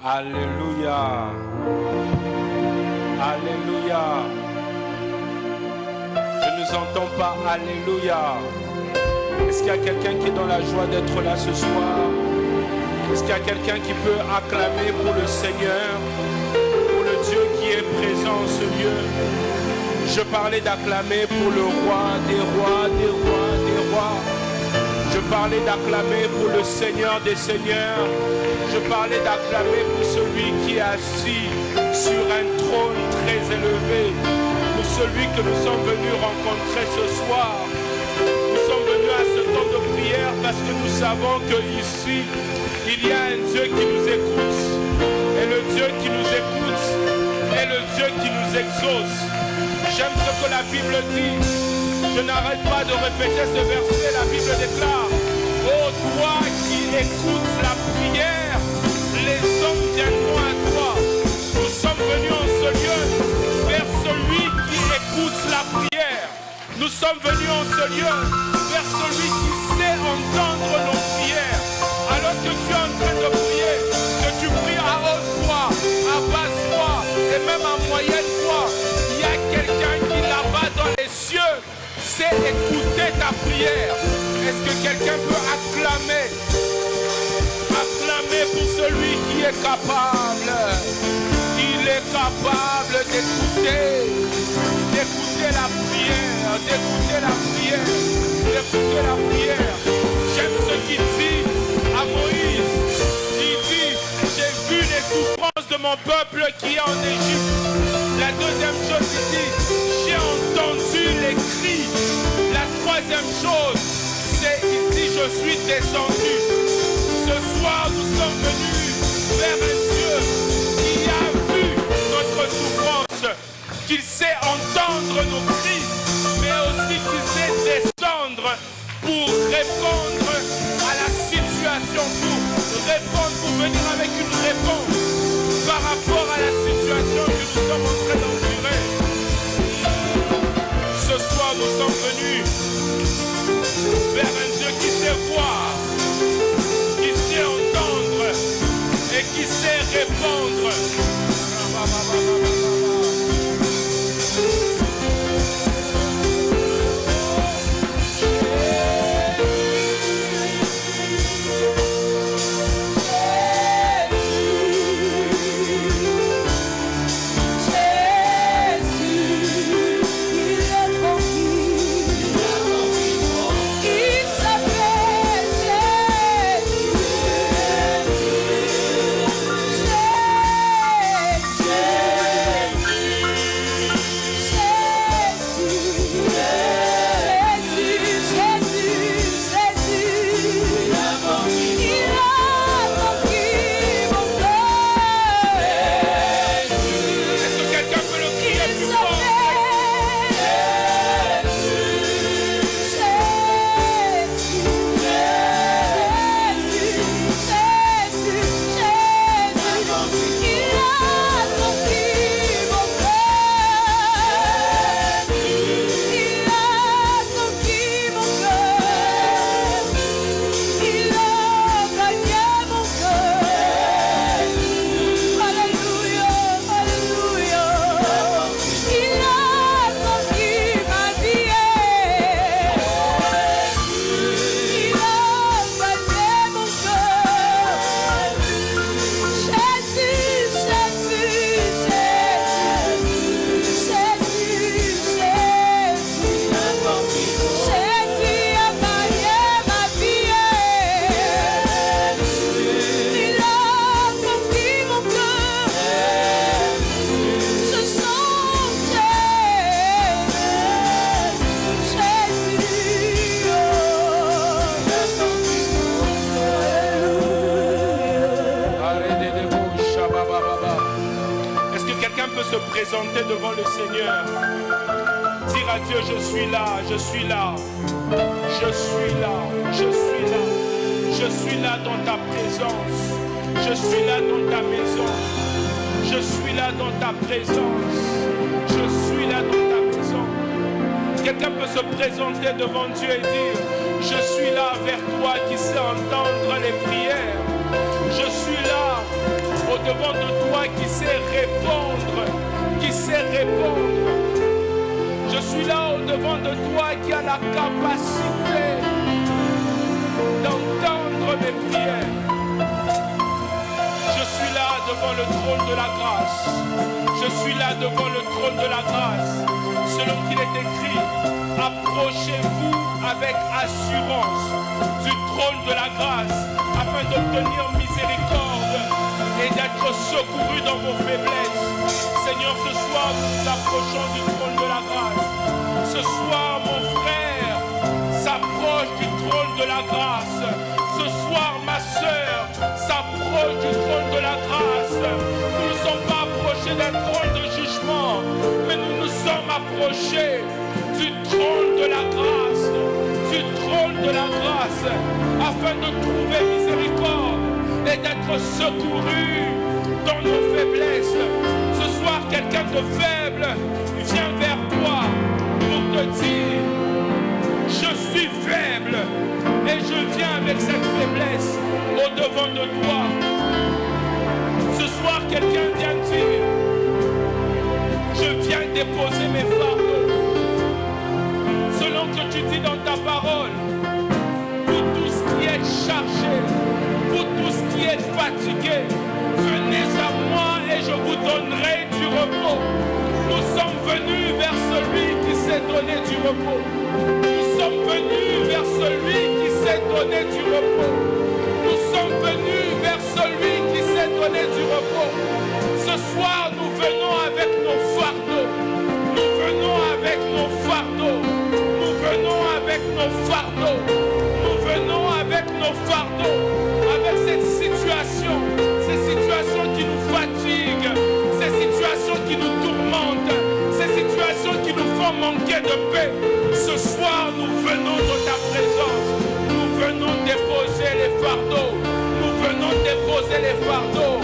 Alléluia. Alléluia. Je ne vous entends pas. Alléluia. Est-ce qu'il y a quelqu'un qui est dans la joie d'être là ce soir? Est-ce qu'il y a quelqu'un qui peut acclamer pour le Seigneur, pour le Dieu qui est présent en ce lieu? Je parlais d'acclamer pour le roi des rois, des rois, des rois. Je parlais d'acclamer pour le Seigneur des seigneurs. Je parlais d'acclamer pour celui qui est assis sur un trône très élevé. Pour celui que nous sommes venus rencontrer ce soir. Nous sommes venus à ce temps de prière parce que nous savons qu'ici, il y a un Dieu qui nous écoute. Et le Dieu qui nous écoute est le Dieu qui nous exauce. J'aime ce que la Bible dit. Je n'arrête pas de répéter ce verset. La Bible déclare: ô toi qui écoutes la prière, les hommes viendront à toi. Nous sommes venus en ce lieu vers celui qui écoute la prière. Nous sommes venus en ce lieu vers celui qui sait entendre nos prières. Alors que tu es en train de prier, que tu pries à haute voix, à basse voix et même à moyenne voix, il y a quelqu'un qui là-bas dans les cieux sait écouter ta prière. Est-ce que quelqu'un peut acclamer? Acclamer pour celui qui est capable. Il est capable d'écouter la prière, d'écouter la prière, d'écouter la prière. J'aime ce qu'il dit à Moïse. Il dit: j'ai vu les souffrances de mon peuple qui est en Égypte. La deuxième chose, il dit: j'ai entendu les cris. La troisième chose, c'est il dit: je suis descendu. Ce soir, nous sommes venus vers un Dieu qui a vu notre souffrance, qu'il sait entendre nos cris, mais aussi qu'il sait descendre pour répondre à la situation, pour répondre, pour venir avec une réponse par rapport à la situation que nous sommes en train d'endurer. Ce soir, nous sommes venus vers un Dieu qui sait voir, qui sait entendre et qui sait répondre. Présenter devant le Seigneur, dire à Dieu: je suis là, je suis là, je suis là, je suis là, je suis là dans ta présence, je suis là dans ta maison, je suis là dans ta présence, je suis là dans ta maison. Quelqu'un peut se présenter devant Dieu et dire: je suis là vers toi qui sais entendre les prières, je suis là au-devant de toi qui sait répondre, qui sait répondre. Je suis là au-devant de toi qui a la capacité d'entendre mes prières. Je suis là devant le trône de la grâce. Je suis là devant le trône de la grâce. Selon qu'il est écrit, approchez-vous avec assurance du trône de la grâce afin d'obtenir miséricorde et d'être secouru dans vos faiblesses. Seigneur, ce soir, nous nous approchons du trône de la grâce. Ce soir, mon frère s'approche du trône de la grâce. Ce soir, ma sœur s'approche du trône de la grâce. Nous ne sommes pas approchés d'un trône de jugement, mais nous nous sommes approchés du trône de la grâce, du trône de la grâce, afin de trouver miséricorde et d'être secouru dans nos faiblesses. Ce soir, quelqu'un de faible vient vers toi pour te dire, je suis faible et je viens avec cette faiblesse au-devant de toi. Ce soir, quelqu'un vient dire, je viens déposer mes fardeaux. Selon que tu dis dans ta parole, pour tout ce qui est chargé, pour tout ce qui est fatigué, venez à moi et je vous donnerai du repos. Nous sommes venus vers celui qui s'est donné du repos. Nous sommes venus vers celui qui s'est donné du repos. Nous sommes venus vers celui qui s'est donné du repos. Ce soir, nous venons avec nos fardeaux. Nous venons avec nos fardeaux. Nous venons avec nos fardeaux. Nous venons avec nos fardeaux. Avec cette situation, ces situations qui nous fatiguent, ces situations qui nous tourmentent, ces situations qui nous font manquer de paix. Ce soir, nous venons de ta présence. Nous venons déposer les fardeaux. Nous venons déposer les fardeaux.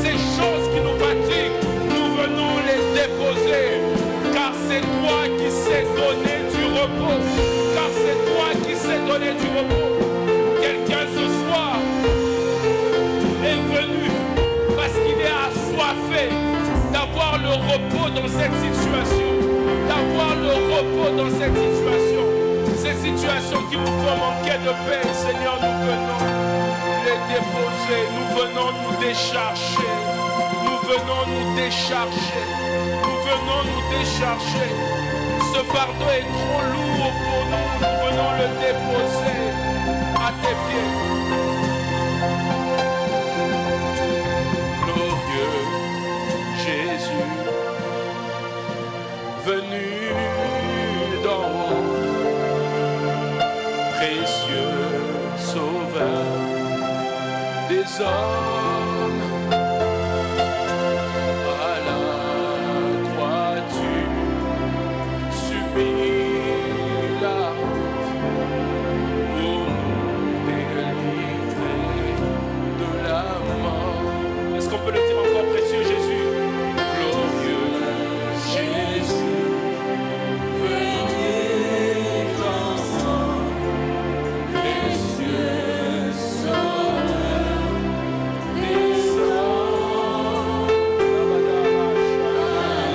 Ces choses qui nous fatiguent, nous venons les déposer. Car c'est toi qui sais donner du repos. Car c'est toi qui sais donner du repos. Quelqu'un ce soir est venu parce qu'il est assoiffé d'avoir le repos dans cette situation. D'avoir le repos dans cette situation. Ces situations qui vous font manquer de paix, Seigneur, nous venons les déposer. Nous venons nous décharger. Nous venons nous décharger. Nous venons nous décharger. Ce fardeau est trop lourd pour nous. Nous venons le déposer à tes pieds. Glorieux Jésus, venu d'en haut, précieux sauveur des hommes, à la croix tu subis la honte pour nous délivrer de la mort. Est-ce qu'on peut le dire encore, précieux Jésus? Glorieux Jésus, venu d'en haut, précieux sauveur des hommes,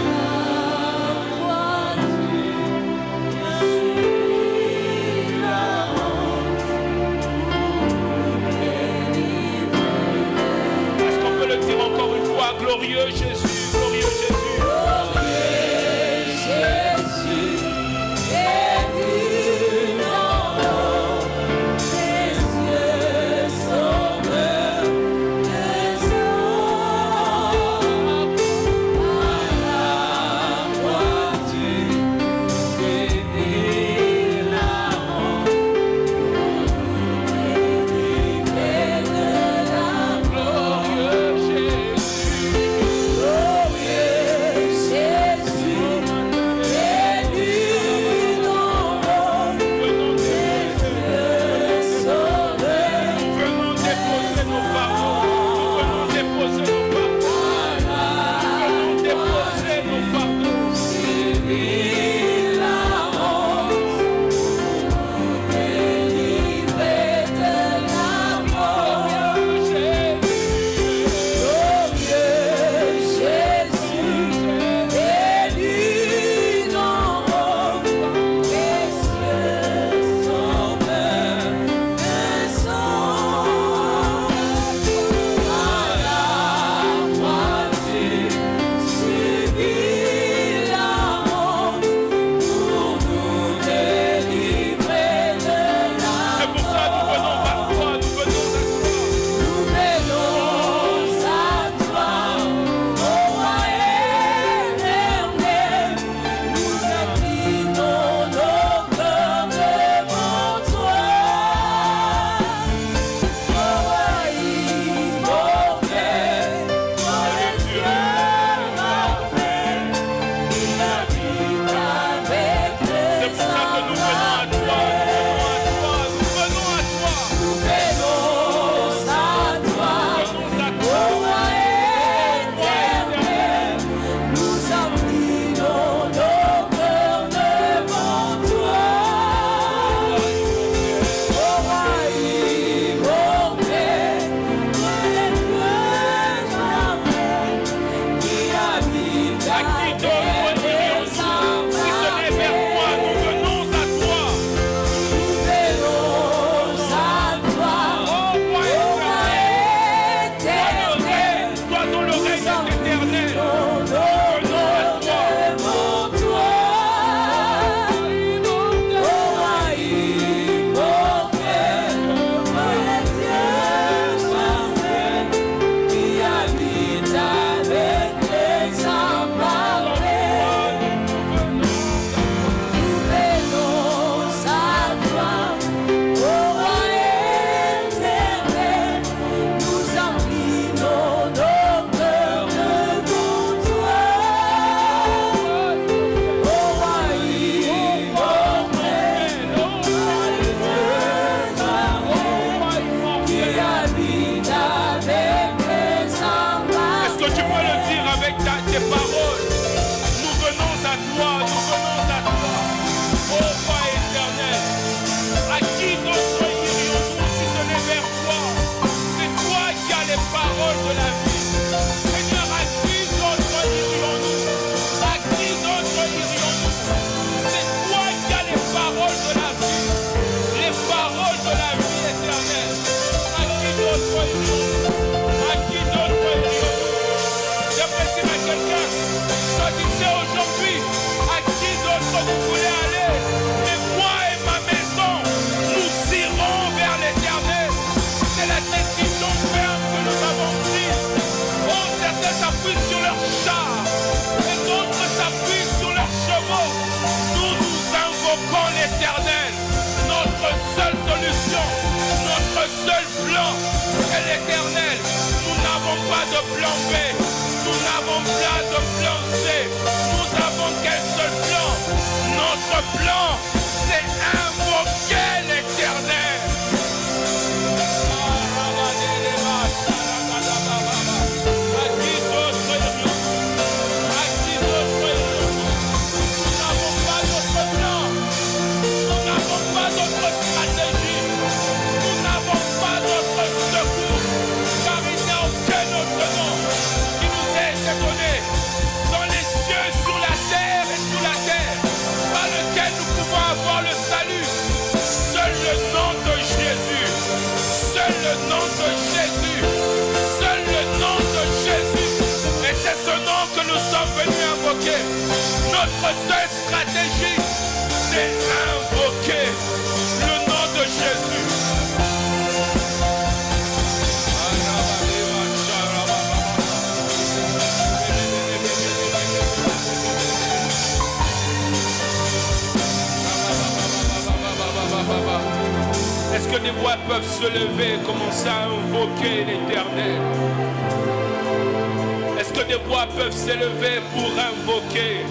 à la croix tu subis la honte pour nous délivrer. Est-ce qu'on peut le dire encore une fois? Glorieux Jésus, glorieux Jésus. Glorieux Jésus. de plan B. Nous n'avons pas de plan C. Nous n'avons qu'un seul plan. Notre plan, c'est invoquer l'Éternel. Notre seule stratégie, c'est invoquer le nom de Jésus. Est-ce que des voix peuvent se lever et commencer à invoquer l'Éternel? Est-ce que des voix peuvent s'élever pour invoquer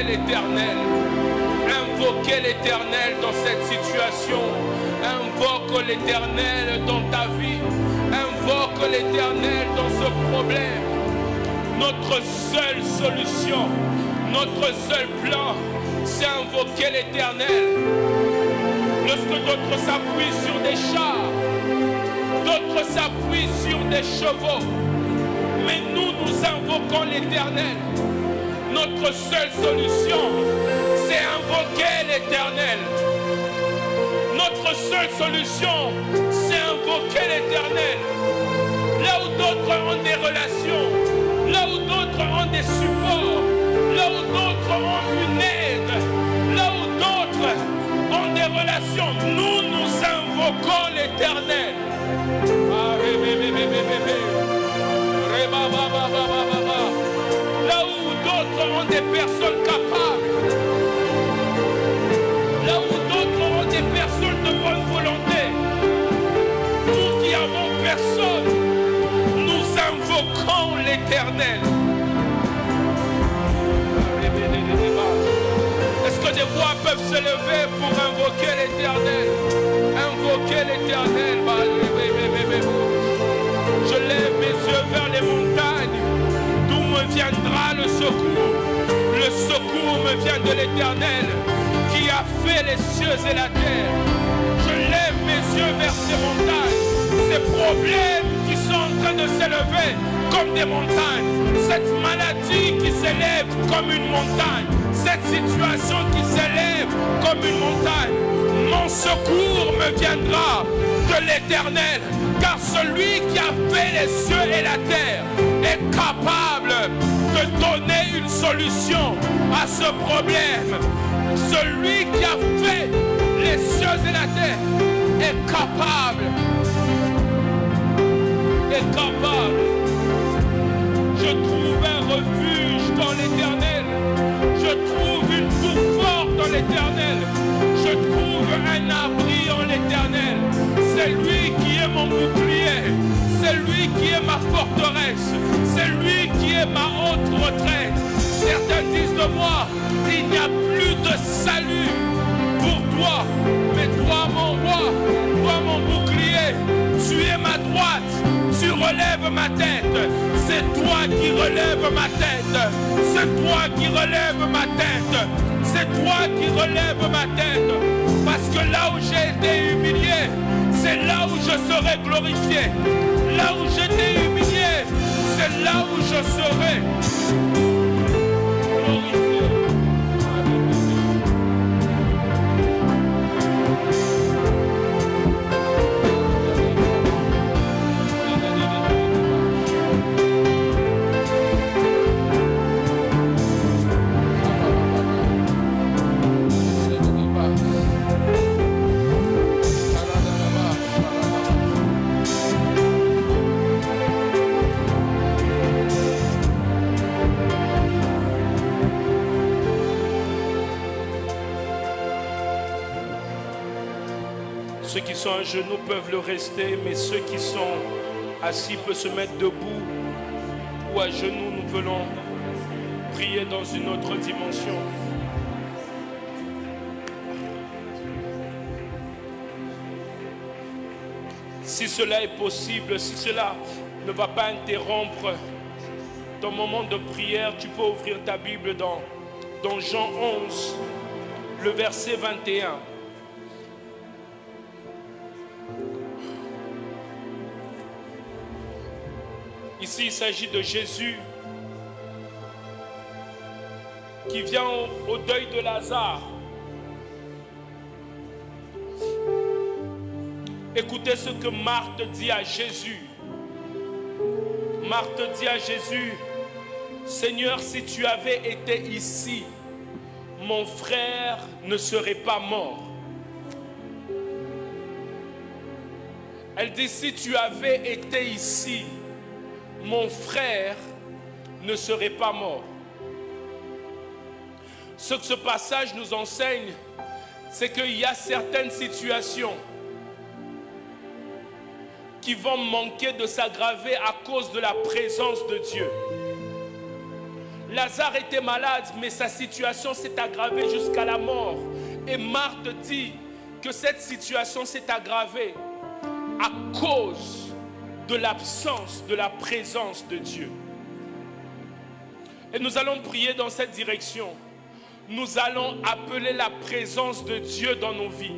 l'Éternel? Invoquer l'Éternel dans cette situation. Invoque l'Éternel dans ta vie. Invoque l'Éternel dans ce problème. Notre seule solution, notre seul plan, c'est invoquer l'Éternel. Lorsque d'autres s'appuient sur des chars, d'autres s'appuient sur des chevaux, mais nous invoquons l'Éternel. Notre seule solution, c'est invoquer l'Éternel. Notre seule solution, c'est invoquer l'Éternel. Là où d'autres ont des relations, là où d'autres ont des supports, là où d'autres ont une aide, là où d'autres ont des relations, nous invoquons l'Éternel. Là où d'autres ont des personnes capables, là où d'autres ont des personnes de bonne volonté, nous qui avons personne, nous invoquons l'Éternel. Est-ce que des voix peuvent se lever pour invoquer l'Éternel? Invoquer l'Éternel. Je lève mes yeux vers les montagnes. D'où me viendra le secours? Le secours me vient de l'Éternel qui a fait les cieux et la terre. Je lève mes yeux vers ces montagnes. Ces problèmes qui sont en train de s'élever comme des montagnes. Cette maladie qui s'élève comme une montagne. Cette situation qui s'élève comme une montagne. Mon secours me viendra de l'Éternel, car celui qui a fait les cieux et la terre est capable de donner une solution à ce problème. Celui qui a fait les cieux et la terre est capable. Je trouve un refuge dans l'Éternel. Je trouve une tour forte dans l'Éternel. Je trouve un abri en l'Éternel. C'est lui qui est mon bouclier. C'est lui qui est ma forteresse. C'est lui qui est ma haute retraite. Certains disent de moi, il n'y a plus de salut pour toi. Mais toi, mon roi, toi, mon bouclier, tu es ma droite. Tu relèves ma tête. C'est toi qui relèves ma tête. C'est toi qui relèves ma tête. C'est toi qui relèves ma tête. Parce que là où j'ai été humilié, c'est là où je serai glorifié. Là où j'étais humilié, c'est là où je serai glorifié. Ceux qui sont à genoux peuvent le rester, mais ceux qui sont assis peut se mettre debout ou à genoux, nous voulons prier dans une autre dimension. Si cela est possible, si cela ne va pas interrompre ton moment de prière, tu peux ouvrir ta Bible dans Jean 11, le verset 21. Ici, il s'agit de Jésus qui vient au deuil de Lazare. Écoutez ce que Marthe dit à Jésus. Marthe dit à Jésus, Seigneur, si tu avais été ici, mon frère ne serait pas mort. Elle dit, si tu avais été ici, mon frère ne serait pas mort. Ce que ce passage nous enseigne, c'est qu'il y a certaines situations qui vont manquer de s'aggraver à cause de la présence de Dieu. Lazare était malade, mais sa situation s'est aggravée jusqu'à la mort. Et Marthe dit que cette situation s'est aggravée à cause de l'absence de la présence de Dieu. Et nous allons prier dans cette direction. Nous allons appeler la présence de Dieu dans nos vies.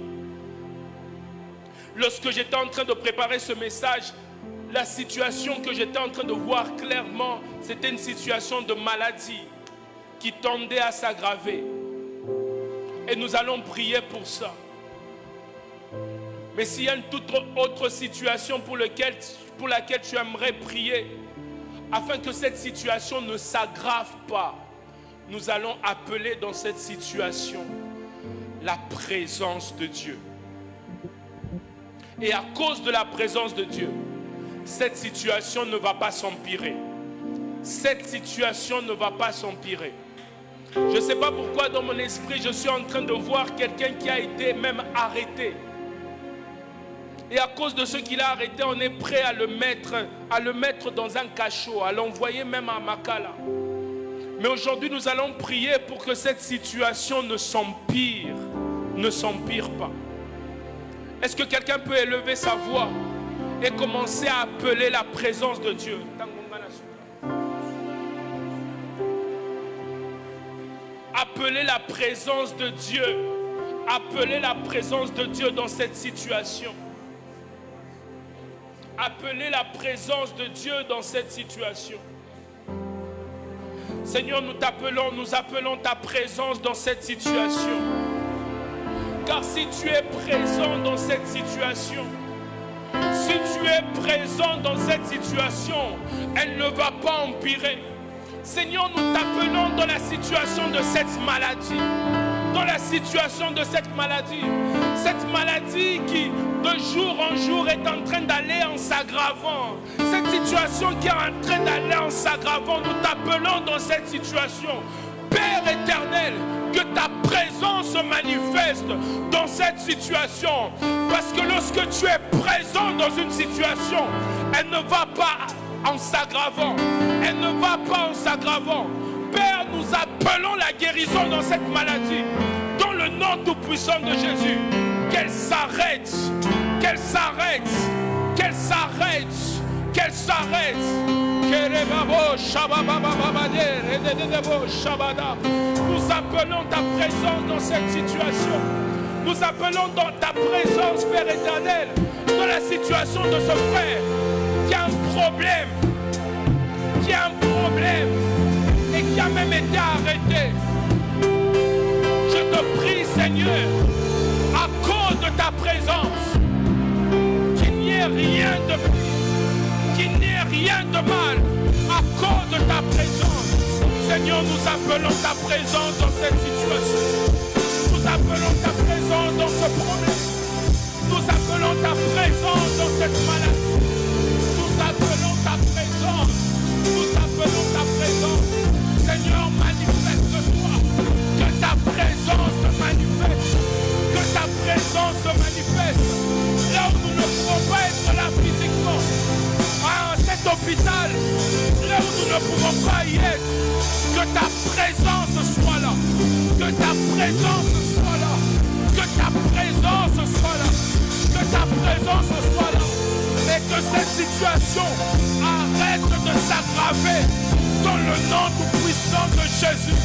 Lorsque j'étais en train de préparer ce message, la situation que j'étais en train de voir clairement, c'était une situation de maladie qui tendait à s'aggraver. Et nous allons prier pour ça. Mais s'il y a une toute autre situation pour laquelle tu aimerais prier, afin que cette situation ne s'aggrave pas, nous allons appeler dans cette situation la présence de Dieu. Et à cause de la présence de Dieu, cette situation ne va pas s'empirer. Cette situation ne va pas s'empirer. Je ne sais pas pourquoi dans mon esprit, je suis en train de voir quelqu'un qui a été même arrêté. Et à cause de ce qu'il a arrêté, on est prêt à le mettre dans un cachot, à l'envoyer même à Makala. Mais aujourd'hui, nous allons prier pour que cette situation ne s'empire pas. Est-ce que quelqu'un peut élever sa voix et commencer à appeler la présence de Dieu? Appelez la présence de Dieu. Appelez la présence de Dieu dans cette situation. Appelez la présence de Dieu dans cette situation. Seigneur, nous appelons ta présence dans cette situation. Car si tu es présent dans cette situation, elle ne va pas empirer. Seigneur, nous t'appelons dans la situation de cette maladie. Cette maladie qui, de jour en jour, est en train d'aller en s'aggravant. Cette situation qui est en train d'aller en s'aggravant, nous t'appelons dans cette situation. Père éternel, que ta présence se manifeste dans cette situation. Parce que lorsque tu es présent dans une situation, elle ne va pas en s'aggravant. Père, nous appelons la guérison dans cette maladie. Dans le nom tout-puissant de Jésus. Qu'elle s'arrête. Nous appelons ta présence dans cette situation. Nous appelons dans ta présence, Père éternel, dans la situation de ce frère qui a un problème, et qui a même été arrêté. Je te prie, Seigneur, à cause de ta présence, qu'il n'y ait rien de mal à cause de ta présence. Seigneur, nous appelons ta présence dans cette situation. Nous appelons ta présence dans ce problème. Nous appelons ta présence dans cette maladie. Nous appelons ta présence. Seigneur, manifeste-toi. Que ta présence se manifeste. Là où nous ne pouvons pas être là physiquement. ne pouvons pas y être. Que ta présence soit là. Que ta présence soit là. Que ta présence soit là. Que ta présence soit là. Et que cette situation arrête de s'aggraver dans le nom tout puissant de Jésus.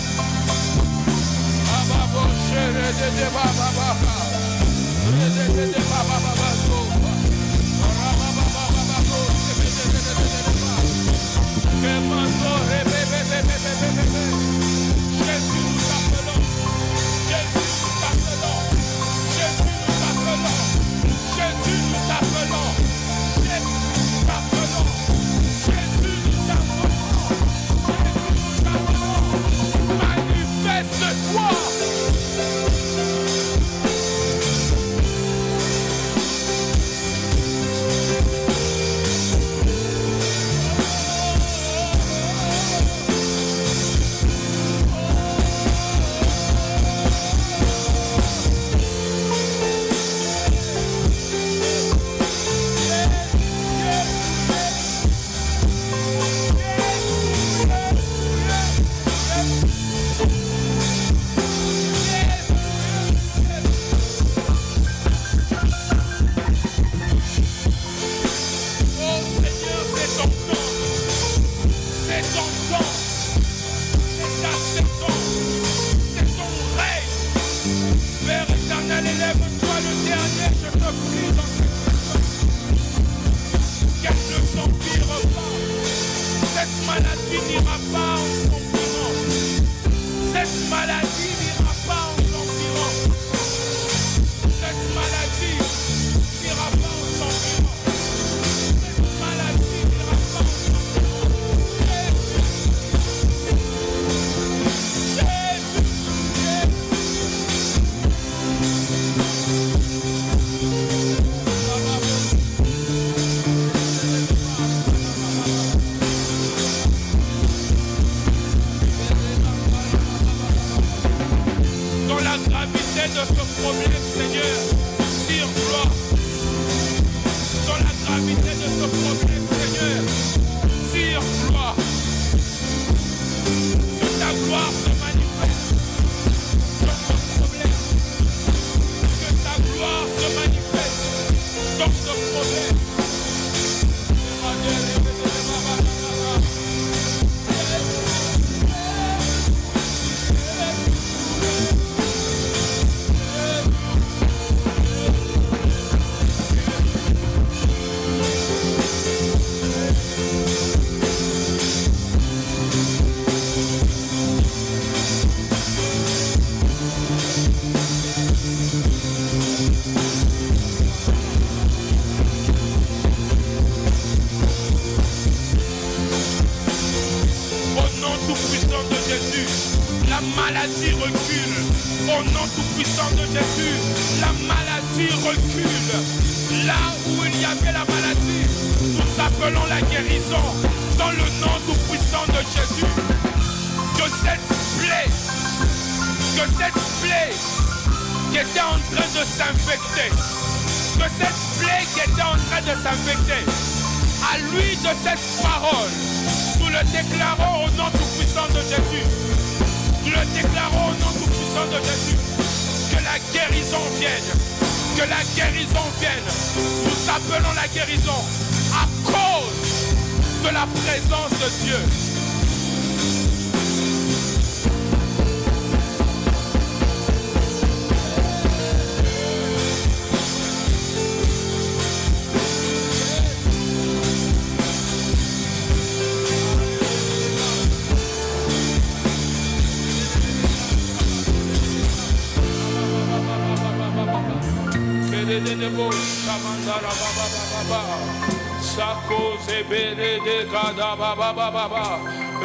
Jésus, nous t'appelons. Jésus, nous t'appelons. Jésus, nous t'appelons. Jésus, nous t'appelons. Jésus, nous t'appelons. Jésus, nous t'appelons. Jésus, nous t'appelons. Manifeste-toi.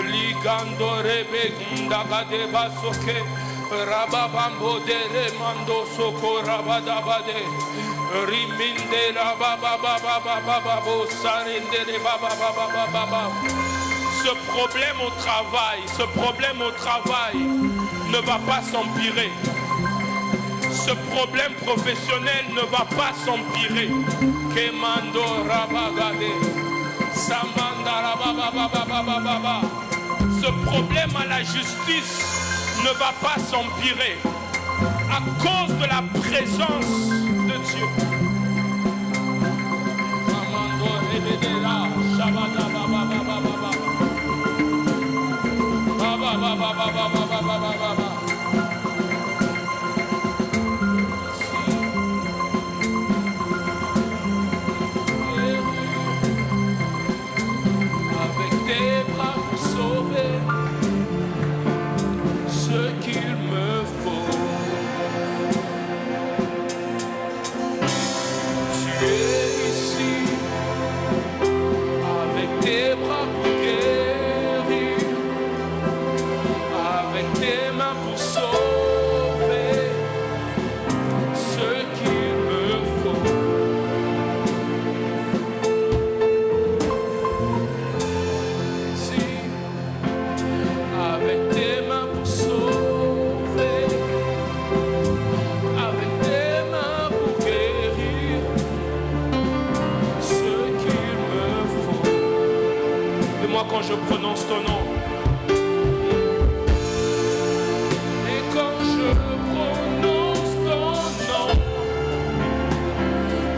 Ligando rebekunda gade basoke rababambo de mando soko rabadabade riminde rababababababo sarende babababababa. Ce problème au travail ne va pas s'empirer. Ce problème professionnel ne va pas s'empirer. Kemando rabagade samanda rababababababa. ce problème à la justice ne va pas s'empirer à cause de la présence de Dieu. Avec tes bras pour sauver ce qu'il me faut. Tu es ici avec tes bras pour guérir, avec tes mains pour sauver ce qu'il me faut. Si, avec tes mains pour sauver, avec tes mains pour guérir ce qu'il me faut. Et moi quand je prononce ton nom, et quand je prononce ton nom,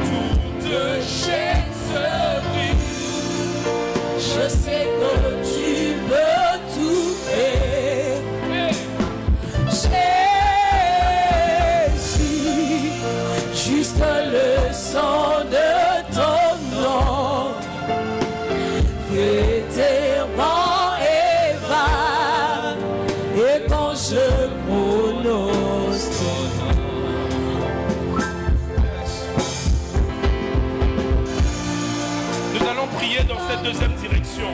toute chaîne se brise. Je sais que tu peux tout faire. Jésus, juste le sang de ton nom fait tes vents et va. Et quand je prononce ton nom, Nous allons prier dans cette deuxième direction.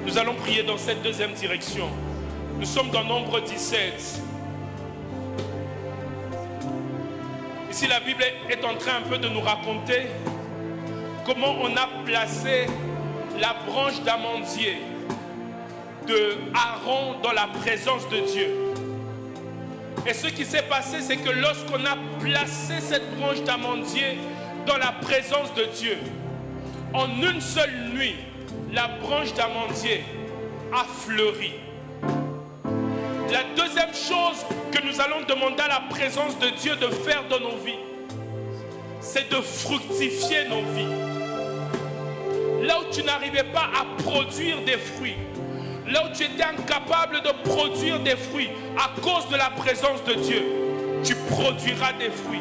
Nous allons prier dans cette deuxième direction. Nous sommes dans Nombre 17. Ici, la Bible est en train un peu de nous raconter comment on a placé la branche d'amandier de Aaron dans la présence de Dieu. Et ce qui s'est passé, c'est que lorsqu'on a placé cette branche d'amandier dans la présence de Dieu, en une seule nuit, la branche d'amandier a fleuri. La deuxième chose que nous allons demander à la présence de Dieu de faire dans nos vies, c'est de fructifier nos vies. Là où tu n'arrivais pas à produire des fruits, là où tu étais incapable de produire des fruits à cause de la présence de Dieu, tu produiras des fruits.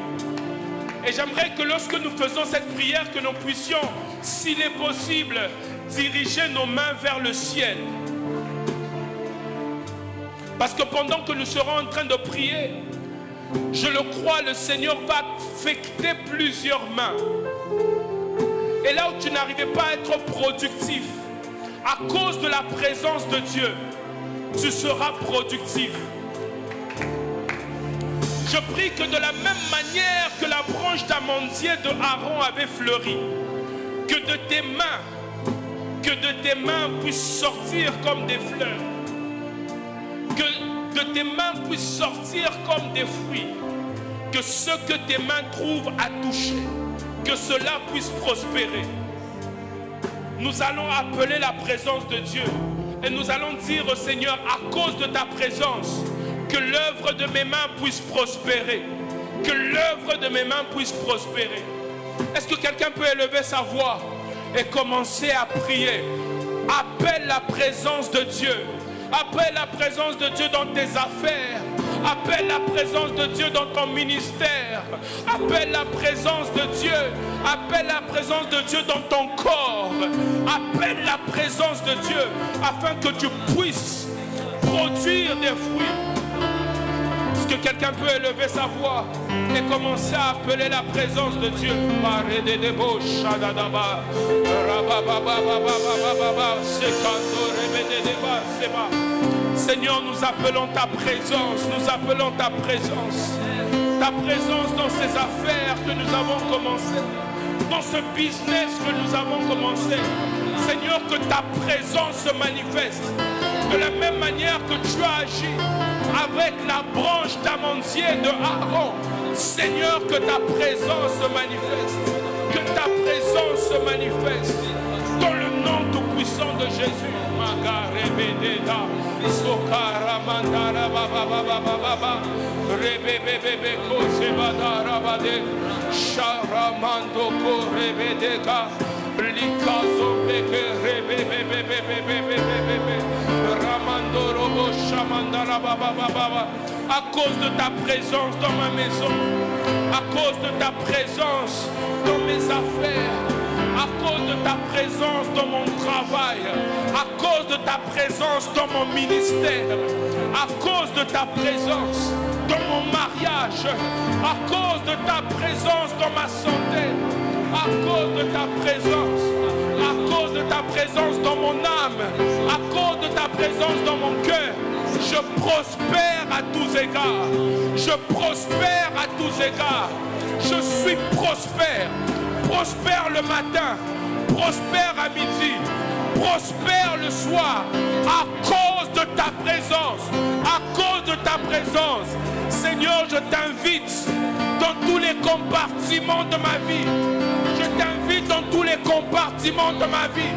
Et j'aimerais que lorsque nous faisons cette prière, que nous puissions, s'il est possible, diriger nos mains vers le ciel. Parce que pendant que nous serons en train de prier, je le crois, le Seigneur va affecter plusieurs mains. Et là où tu n'arrivais pas à être productif, à cause de la présence de Dieu, tu seras productif. Je prie que de la même manière que la branche d'amandier de Aaron avait fleuri, que de tes mains puissent sortir comme des fleurs, que de tes mains puissent sortir comme des fruits, que ce que tes mains trouvent à toucher, que cela puisse prospérer. Nous allons appeler la présence de Dieu et nous allons dire au Seigneur, à cause de ta présence, que l'œuvre de mes mains puisse prospérer, que l'œuvre de mes mains puisse prospérer. Est-ce que quelqu'un peut élever sa voix et commencer à prier? Appelle la présence de Dieu. Appelle la présence de Dieu dans tes affaires. Appelle la présence de Dieu dans ton ministère. Appelle la présence de Dieu. Appelle la présence de Dieu dans ton corps. Appelle la présence de Dieu afin que tu puisses produire des fruits. Est-ce que quelqu'un peut élever sa voix et commencer à appeler la présence de Dieu? Seigneur, nous appelons ta présence, nous appelons ta présence. Ta présence dans ces affaires que nous avons commencées, dans ce business que nous avons commencé. Seigneur, que ta présence se manifeste de la même manière que tu as agi avec la branche d'amandier de Aaron. Seigneur, que ta présence se manifeste, que ta présence se manifeste dans le nom tout puissant de Jésus. Sokara mandara baba baba baba rebe bebe kose badara bade sharamando ko rebe deka likazo beke rebe bebe ramando robo shamandara baba baba. À cause de ta présence dans ma maison, à cause de ta présence dans mes affaires, à cause de ta présence dans mon travail, à cause de ta présence dans mon ministère, à cause de ta présence dans mon mariage, à cause de ta présence dans ma santé, à cause de ta présence, à cause de ta présence dans mon âme, à cause de ta présence dans mon cœur. Je prospère à tous égards. Je prospère à tous égards. Je suis prospère. Prospère le matin. Prospère à midi. Prospère le soir. À cause de ta présence. À cause de ta présence. Seigneur, je t'invite dans tous les compartiments de ma vie. Je t'invite dans tous les compartiments de ma vie.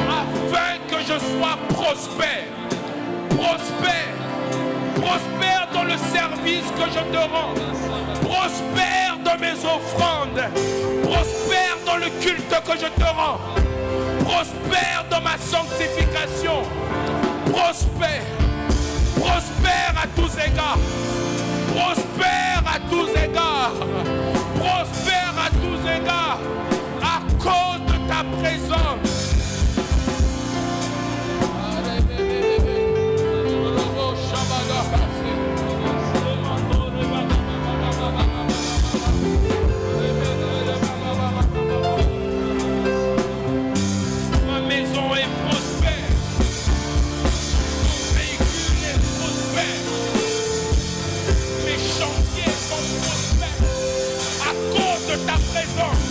Afin que je sois prospère. Prospère, prospère dans le service que je te rends, prospère dans mes offrandes, prospère dans le culte que je te rends, prospère dans ma sanctification, prospère, prospère à tous égards, prospère à tous égards, prospère à tous égards, à cause de ta présence. Ma maison est prospère. Mon véhicule est prospère. Mes chantiers sont prospères à cause de ta présence.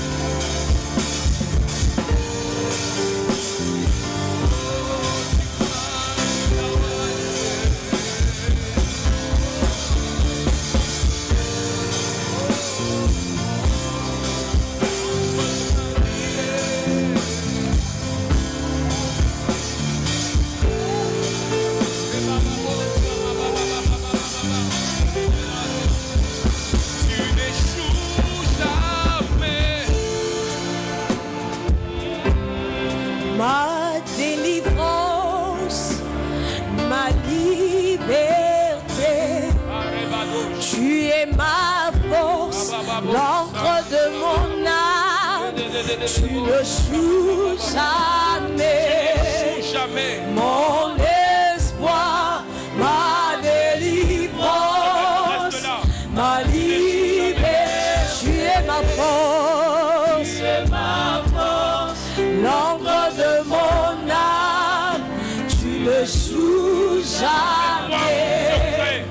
Ma délivrance, ma liberté, tu es ma force, l'encre de mon âme, tu ne joues jamais, mon espoir, ma délivrance, ma liberté, tu es ma force, l'encre de mon âme, tu ne joues jamais,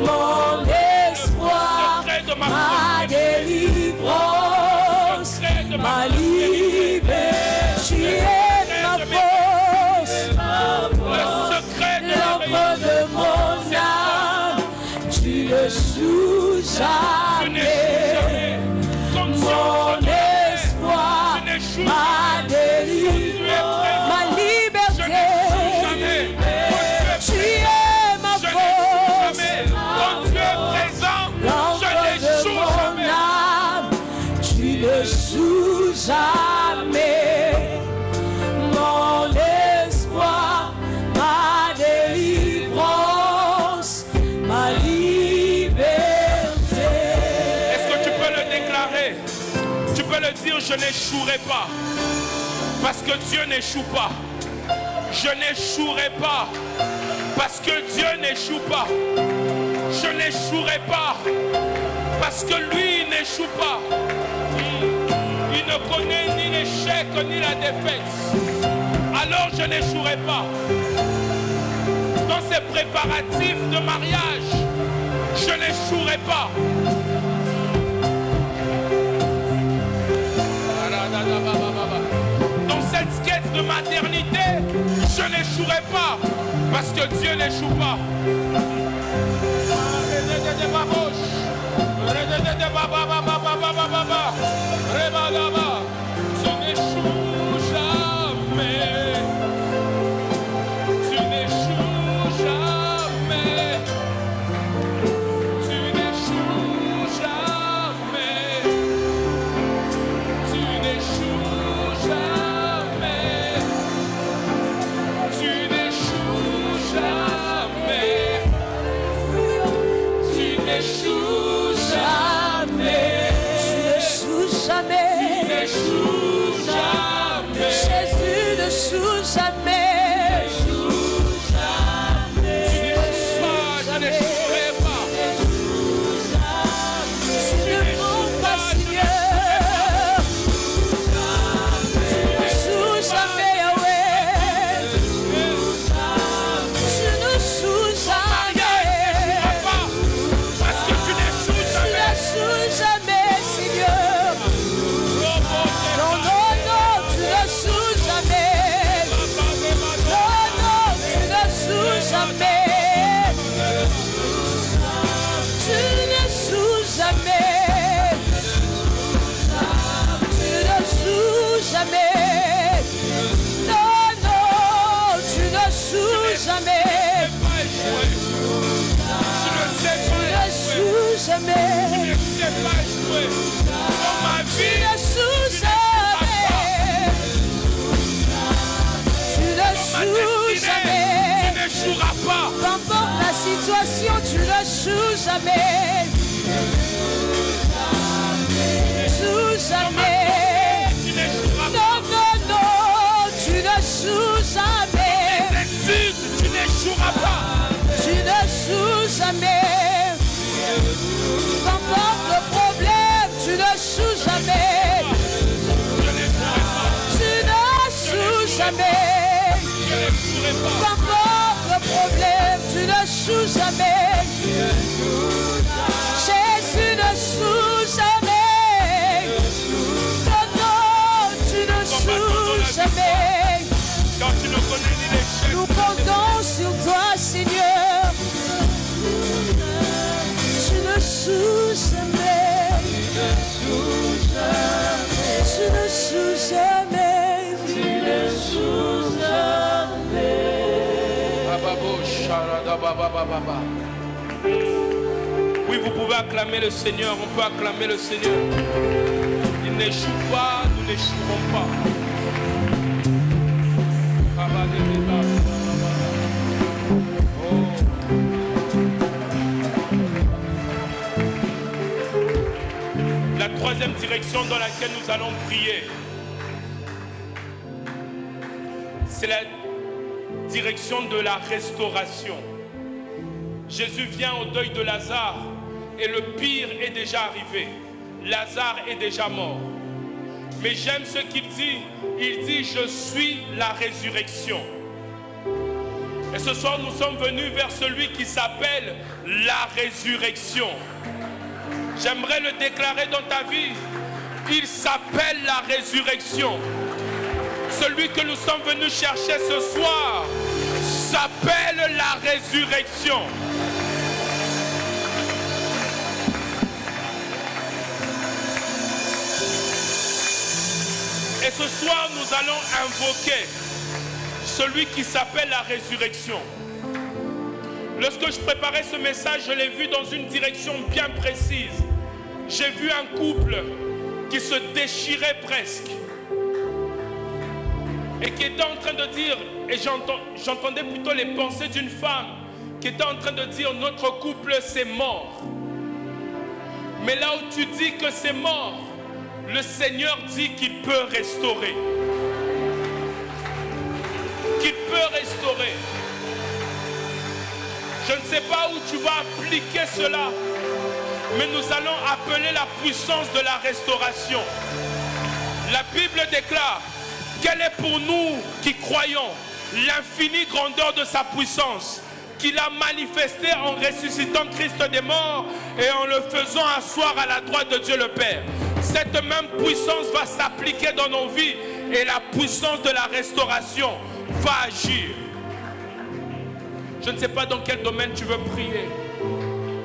mon espoir, ma délivrance, ma liberté, tu es ma force, l'encre de mon âme, tu ne joues jamais, mon espoir, ma délivrance, ma liberté, tu es ma force, Quand tu es présent, je l'encre de n'échoue mon jamais. âme, tu ne joues jamais, mon espoir, ma délivrance, ma liberté. Est-ce que tu peux le déclarer? Tu peux le dire, je n'échouerai pas. Parce que Dieu n'échoue pas. Je n'échouerai pas. Parce que Dieu n'échoue pas. Je n'échouerai pas. Parce que lui n'échoue pas. Il ne connaît ni l'échec ni la défaite. Alors je n'échouerai pas. Dans ces préparatifs de mariage, je n'échouerai pas. Dans cette quête de maternité, je n'échouerai pas. Parce que Dieu n'échoue pas. Tu n'échoues jamais. Tu n'échoues jamais. Tu ne sais pas jouer. Dans ma Tu vie, ne joues jamais. Tu ne dans ma joues destinée, jamais. tu ne joueras pas. Peu importe la situation, tu ne joues jamais. Joue jamais. Tu ne joueras pas. Non, non, non, tu ne joues jamais. Les excuses, tu ne joueras pas. Tu ne joues jamais. Peu importe le problème, tu ne joues jamais. Je ne jouerai pas. Tu ne joues jamais. Je ne jouerai Peu pas. importe le problème, tu ne joues jamais. Jésus ne joue jamais. Non, non, tu ne joues jamais. Quand tu ne connais ni l'échec, Nous comptons sur toi, Seigneur. Tu ne joues jamais. Tu ne joues jamais. Tu ne joues jamais. Bababo, Sharada, Bababa. Oui, vous pouvez acclamer le Seigneur, on peut acclamer le Seigneur. Il n'échoue pas, nous n'échouerons pas. Oh. La troisième direction dans laquelle nous allons prier, c'est la direction de la restauration. Jésus vient au deuil de Lazare et le pire est déjà arrivé. Lazare est déjà mort. Mais j'aime ce qu'il dit. Il dit, je suis la résurrection. Et ce soir, nous sommes venus vers celui qui s'appelle la résurrection. J'aimerais le déclarer dans ta vie. Il s'appelle la résurrection. Celui que nous sommes venus chercher ce soir s'appelle la résurrection. Et ce soir, nous allons invoquer celui qui s'appelle la résurrection. Lorsque je préparais ce message, je l'ai vu dans une direction bien précise. J'ai vu un couple qui se déchirait presque et qui était en train de dire, et j'entendais plutôt les pensées d'une femme qui était en train de dire, notre couple c'est mort. Mais là où tu dis que c'est mort, le Seigneur dit qu'il peut restaurer. Qu'il peut restaurer. Je ne sais pas où tu vas appliquer cela, mais nous allons appeler la puissance de la restauration. La Bible déclare quelle est pour nous qui croyons l'infinie grandeur de sa puissance, qu'il a manifesté en ressuscitant Christ des morts et en le faisant asseoir à la droite de Dieu le Père. Cette même puissance va s'appliquer dans nos vies et la puissance de la restauration va agir. Je ne sais pas dans quel domaine tu veux prier,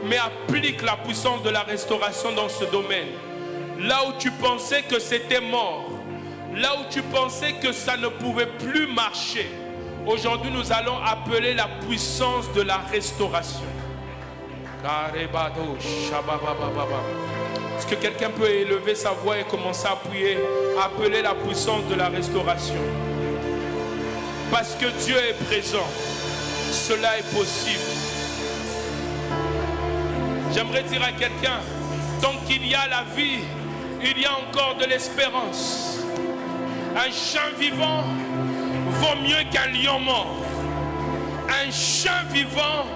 mais applique la puissance de la restauration dans ce domaine. Là où tu pensais que c'était mort, là où tu pensais que ça ne pouvait plus marcher, aujourd'hui nous allons appeler la puissance de la restauration. Est-ce que quelqu'un peut élever sa voix et commencer à prier, appeler la puissance de la restauration? Parce que Dieu est présent, cela est possible. J'aimerais dire à quelqu'un, tant qu'il y a la vie, il y a encore de l'espérance. Un chien vivant vaut mieux qu'un lion mort. Un chien vivant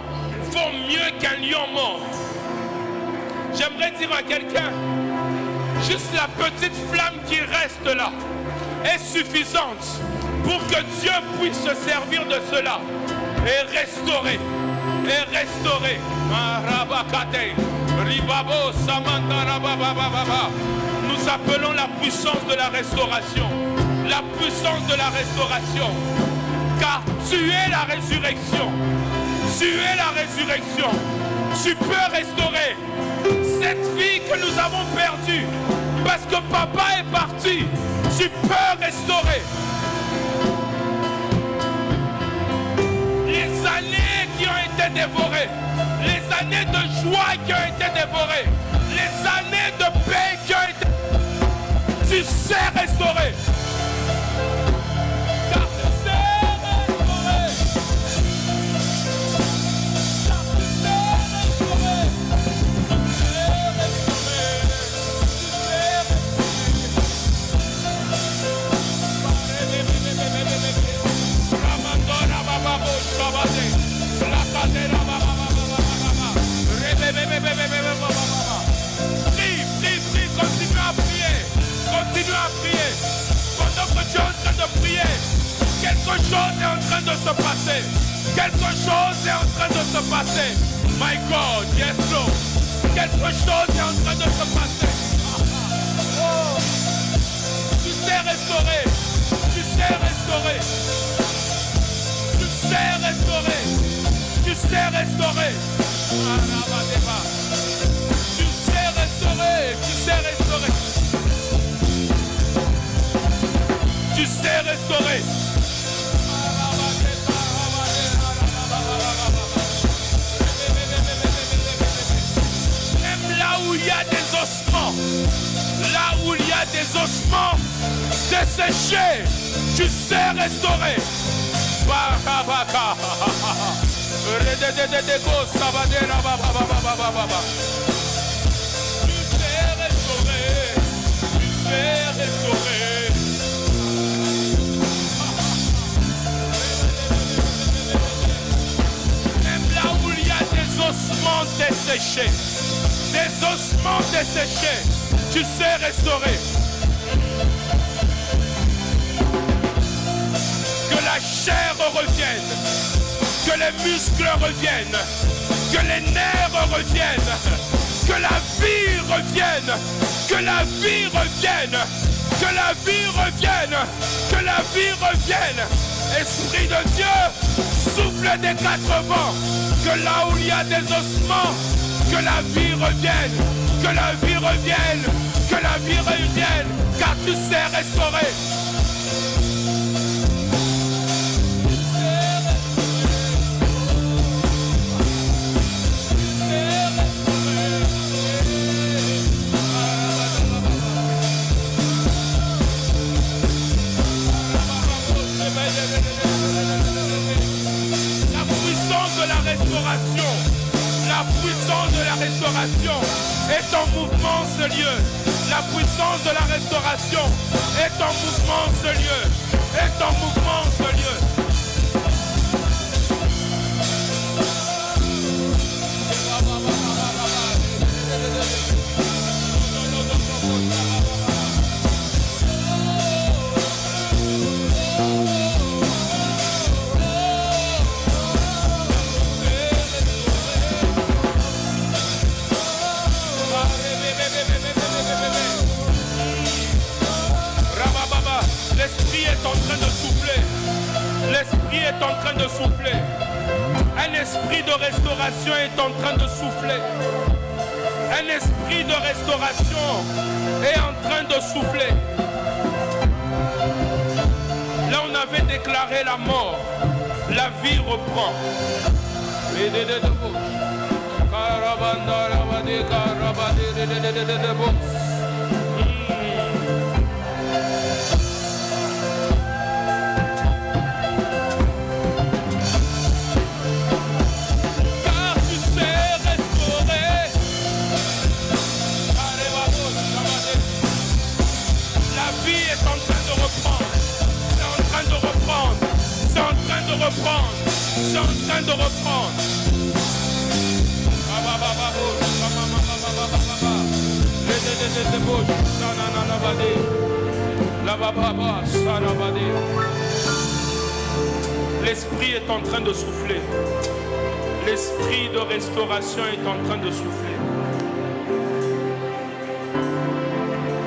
vaut mieux qu'un lion mort. J'aimerais dire à quelqu'un, juste la petite flamme qui reste là est suffisante pour que Dieu puisse se servir de cela et restaurer. Et restaurer. Nous appelons la puissance de la restauration. La puissance de la restauration. Car tu es la résurrection. Tu es la résurrection. Tu peux restaurer cette vie que nous avons perdue. Parce que papa est parti. Tu peux restaurer. Les années qui ont été dévorées. Les années années de joie qui ont été dévorées, les années de paix qui ont été... Tu sais restaurer. Car tu sais restaurer. Car tu sais restaurer. Tu sais restaurer. Tu sais restaurer. Ramandora bababo shabade. La cadera bababa. Prie, continue à prier. Continue à prier. Pendant que tu es en train de prier, quelque chose est en train de se passer. Quelque chose est en train de se passer. My God, yes Lord. Quelque chose est en train de se passer. Oh. Tu sais restaurer. Tu sais restaurer. Tu sais restaurer. Tu sais restaurer. Tu sais restaurer. Tu sais restaurer. Tu sais restaurer. Même là où il y a des ossements, là où il y a des ossements desséchés, tu sais restaurer. Tu sais restaurer. Tu sais restaurer. Ossements desséchés, des ossements desséchés, tu sais restaurer. Que la chair revienne, que les muscles reviennent, que les nerfs reviennent, que la vie revienne, que la vie revienne, que la vie revienne, que la vie revienne. Esprit de Dieu, souffle des quatre vents, que là où il y a des ossements, que la vie revienne, que la vie revienne, que la vie revienne, car tu sais restaurer. La puissance de la restauration est en mouvement ce lieu. La puissance de la restauration est en mouvement ce lieu. Est en mouvement ce lieu. L'esprit est en train de souffler. L'esprit est en train de souffler. Un esprit de restauration est en train de souffler. Un esprit de restauration est en train de souffler. Là on avait déclaré la mort. La vie reprend. C'est en train de reprendre. L'esprit est en train de souffler. L'esprit de restauration est en train de souffler.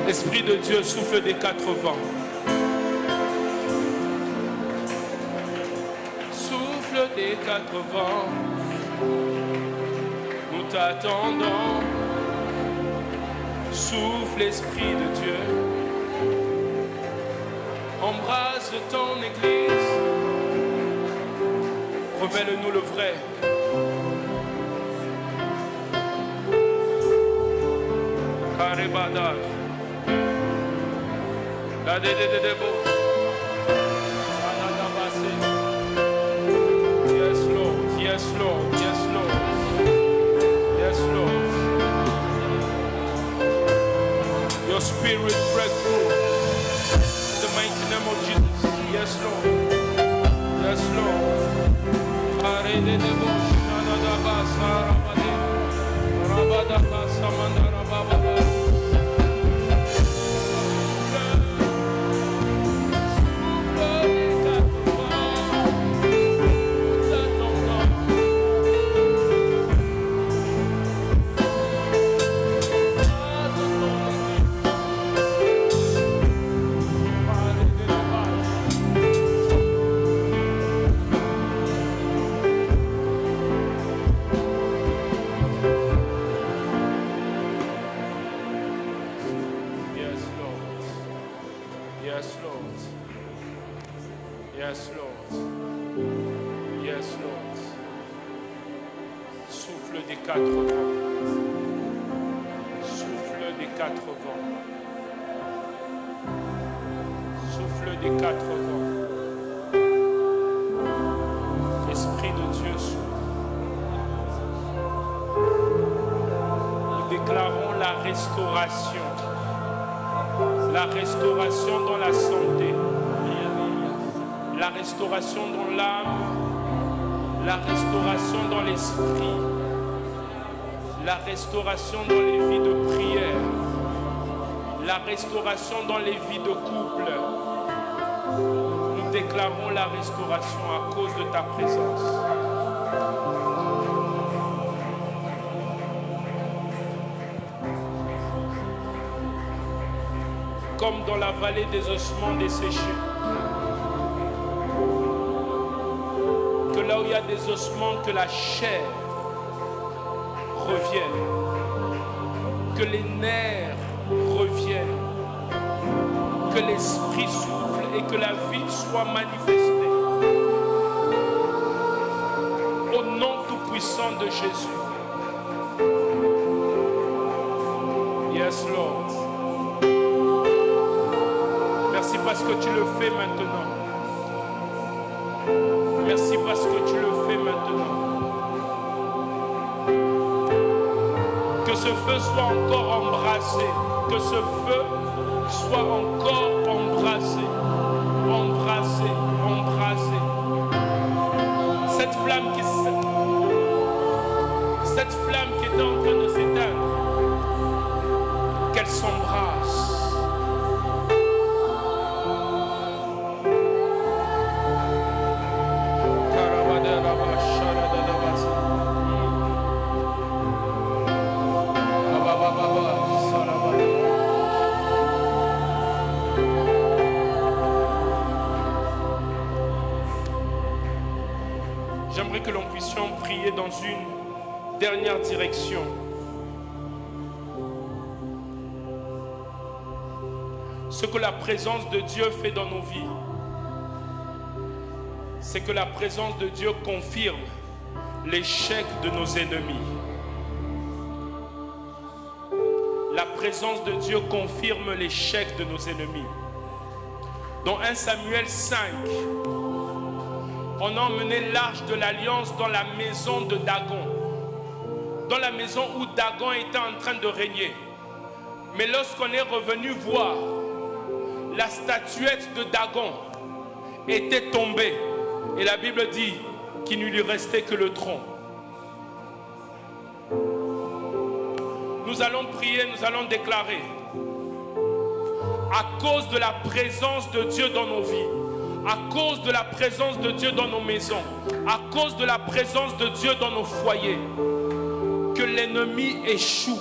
L'Esprit de Dieu souffle des quatre vents. Des quatre vents, nous t'attendons. Souffle l'Esprit de Dieu, embrase ton Église, révèle-nous le vrai. Marebada. La de debo. Yes, Lord. Yes, Lord. Yes, Lord. Yes, Lord. Your spirit break through. In the mighty name of Jesus. Yes, Lord. Yes, Lord. Aredebo Shanadaba Sarabade. Rabadaka Samandarababa. La restauration dans la santé, la restauration dans l'âme, la restauration dans l'esprit, la restauration dans les vies de prière, la restauration dans les vies de couple. Nous déclarons la restauration à cause de ta présence. Comme dans la vallée des ossements desséchés. Que là où il y a des ossements, que la chair revienne. Que les nerfs reviennent. Que l'esprit souffle et que la vie soit manifestée. Au nom tout-puissant de Jésus. Yes, Lord. Merci parce que tu le fais maintenant. Merci parce que tu le fais maintenant. Que ce feu soit encore embrasé. Que ce feu soit encore embrasé. Embrasé, embrasé. Cette flamme qui est en train de s'éteindre, qu'elle s'embrasse. J'aimerais que l'on puisse prier dans une dernière direction. Ce que la présence de Dieu fait dans nos vies, c'est que la présence de Dieu confirme l'échec de nos ennemis. La présence de Dieu confirme l'échec de nos ennemis. Dans 1 Samuel 5, on a emmené l'arche de l'alliance dans la maison de Dagon. Dans la maison où Dagon était en train de régner. Mais lorsqu'on est revenu voir, la statuette de Dagon était tombée. Et la Bible dit qu'il ne lui restait que le tronc. Nous allons prier, nous allons déclarer. À cause de la présence de Dieu dans nos vies, à cause de la présence de Dieu dans nos maisons, à cause de la présence de Dieu dans nos foyers, que l'ennemi échoue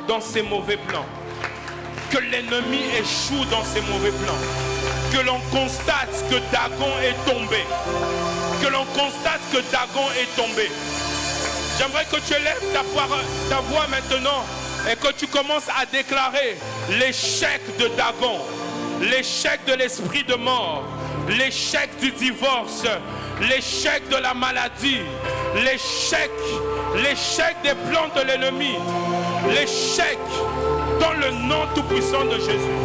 dans ses mauvais plans. Que l'ennemi échoue dans ses mauvais plans. Que l'on constate que Dagon est tombé. Que l'on constate que Dagon est tombé. J'aimerais que tu élèves ta voix maintenant et que tu commences à déclarer l'échec de Dagon, l'échec de l'esprit de mort, l'échec du divorce, l'échec de la maladie, l'échec des plans de l'ennemi, l'échec dans le nom tout-puissant de Jésus.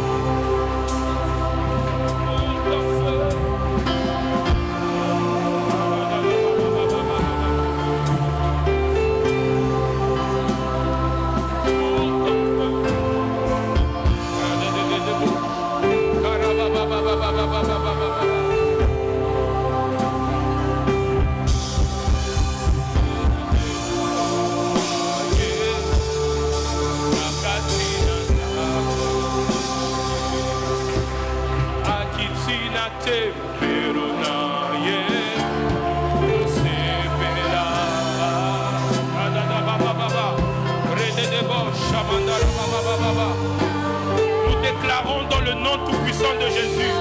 Nous déclarons dans le nom tout-puissant de Jésus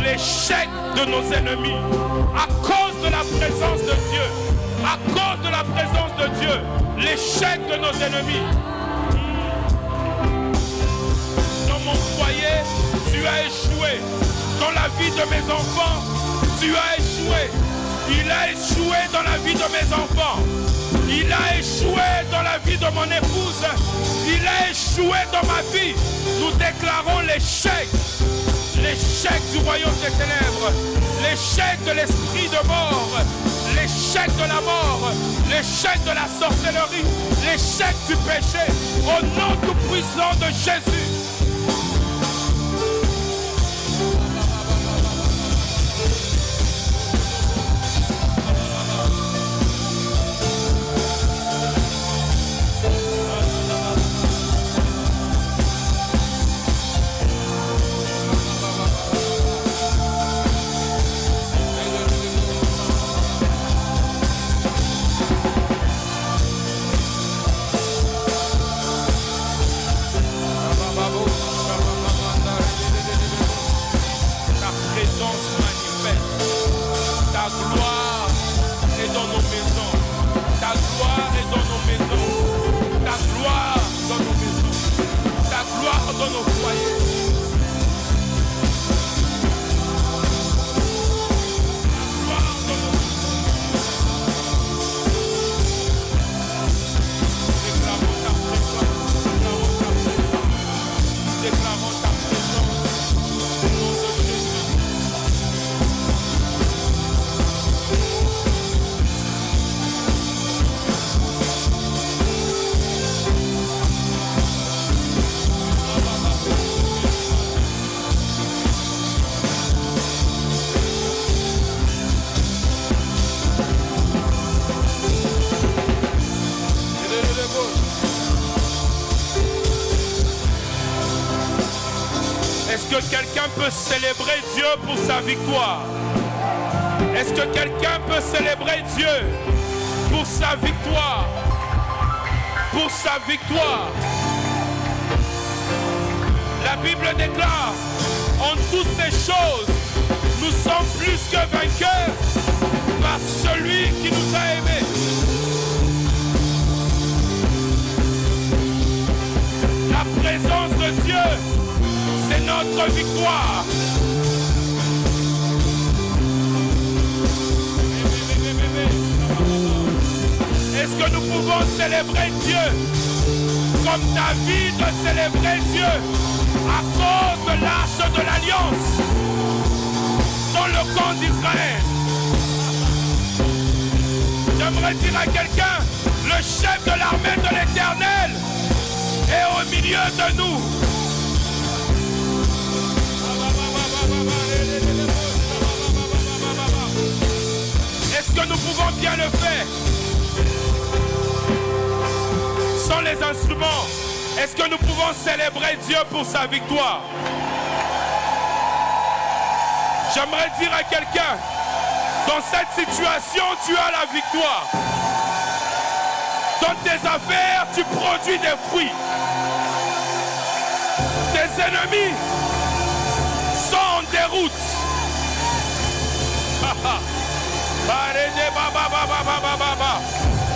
l'échec de nos ennemis à cause de la présence de Dieu. À cause de la présence de Dieu, l'échec de nos ennemis. Dans mon foyer, tu as échoué. Dans la vie de mes enfants, tu as échoué. Il a échoué dans la vie de mes enfants. Il a échoué dans la vie de mon épouse. Il a échoué dans ma vie. Nous déclarons l'échec. L'échec du royaume des ténèbres. L'échec de l'esprit de mort. L'échec de la mort. L'échec de la sorcellerie. L'échec du péché. Au nom tout puissant de Jésus. Est-ce que quelqu'un peut célébrer Dieu pour sa victoire? Est-ce que quelqu'un peut célébrer Dieu pour sa victoire? Pour sa victoire. La Bible déclare, en toutes ces choses, nous sommes plus que vainqueurs par celui qui nous a aimés. La présence de Dieu, c'est notre victoire. Est-ce que nous pouvons célébrer Dieu comme David célébrait Dieu à cause de l'arche de l'alliance dans le camp d'Israël? J'aimerais dire à quelqu'un, le chef de l'armée de l'Éternel est au milieu de nous. Est-ce que nous pouvons bien le faire sans les instruments? Est-ce que nous pouvons célébrer Dieu pour sa victoire? J'aimerais dire à quelqu'un, dans cette situation, tu as la victoire. Dans tes affaires, tu produis des fruits. Tes ennemis sont en déroute.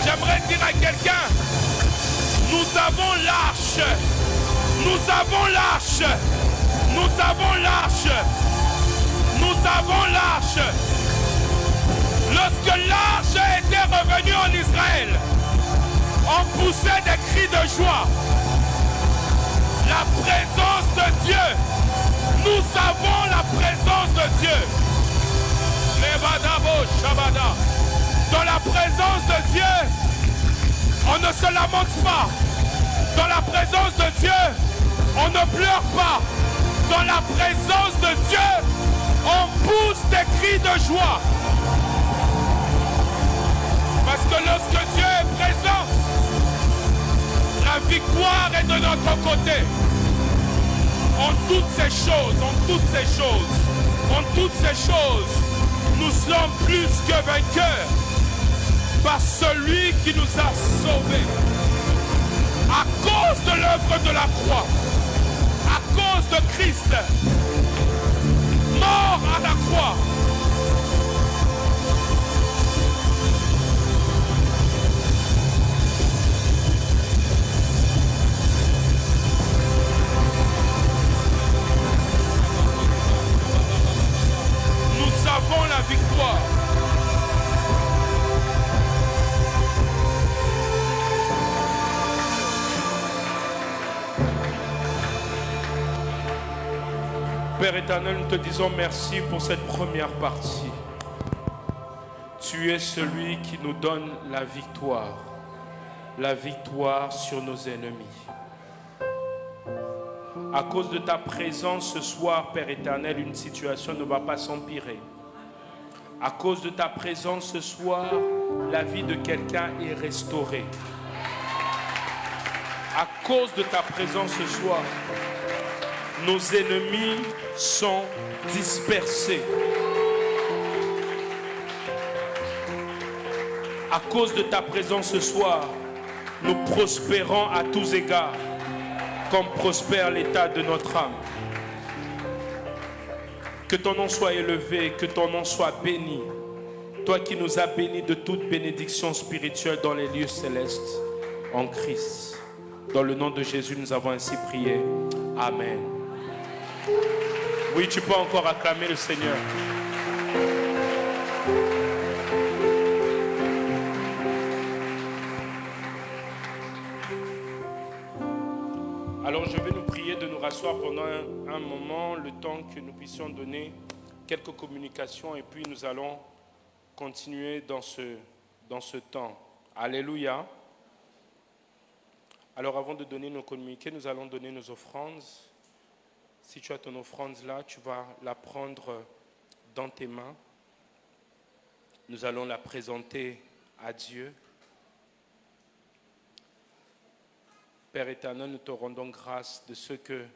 J'aimerais dire à quelqu'un, nous avons l'arche. Nous avons l'arche. Nous avons l'arche. Nous avons l'arche. Lorsque l'arche était revenue en Israël, on poussait des cris de joie. La présence de Dieu. Nous avons la présence de Dieu. Lebadabo Shabada. Dans la présence de Dieu, on ne se lamente pas. Dans la présence de Dieu, on ne pleure pas. Dans la présence de Dieu, on pousse des cris de joie. Parce que lorsque Dieu est présent, la victoire est de notre côté. En toutes ces choses, nous sommes plus que vainqueurs par celui qui nous a sauvés. À cause de l'œuvre de la croix, à cause de Christ, mort à la croix. Nous avons la victoire. Père éternel, nous te disons merci pour cette première partie. Tu es celui qui nous donne la victoire sur nos ennemis. À cause de ta présence ce soir, Père éternel, une situation ne va pas s'empirer. À cause de ta présence ce soir, la vie de quelqu'un est restaurée. À cause de ta présence ce soir, nos ennemis sont dispersés. À cause de ta présence ce soir, nous prospérons à tous égards, comme prospère l'état de notre âme. Que ton nom soit élevé, que ton nom soit béni. Toi qui nous as bénis de toute bénédiction spirituelle dans les lieux célestes, en Christ. Dans le nom de Jésus, nous avons ainsi prié. Amen. Oui, tu peux encore acclamer le Seigneur. Alors je vais nous prier de nous rasseoir pendant un moment, le temps que nous puissions donner quelques communications et puis nous allons continuer dans ce temps. Alléluia. Alors avant de donner nos communiqués, nous allons donner nos offrandes. Si tu as ton offrande là, tu vas la prendre dans tes mains. Nous allons la présenter à Dieu. Père éternel, nous te rendons grâce de ce que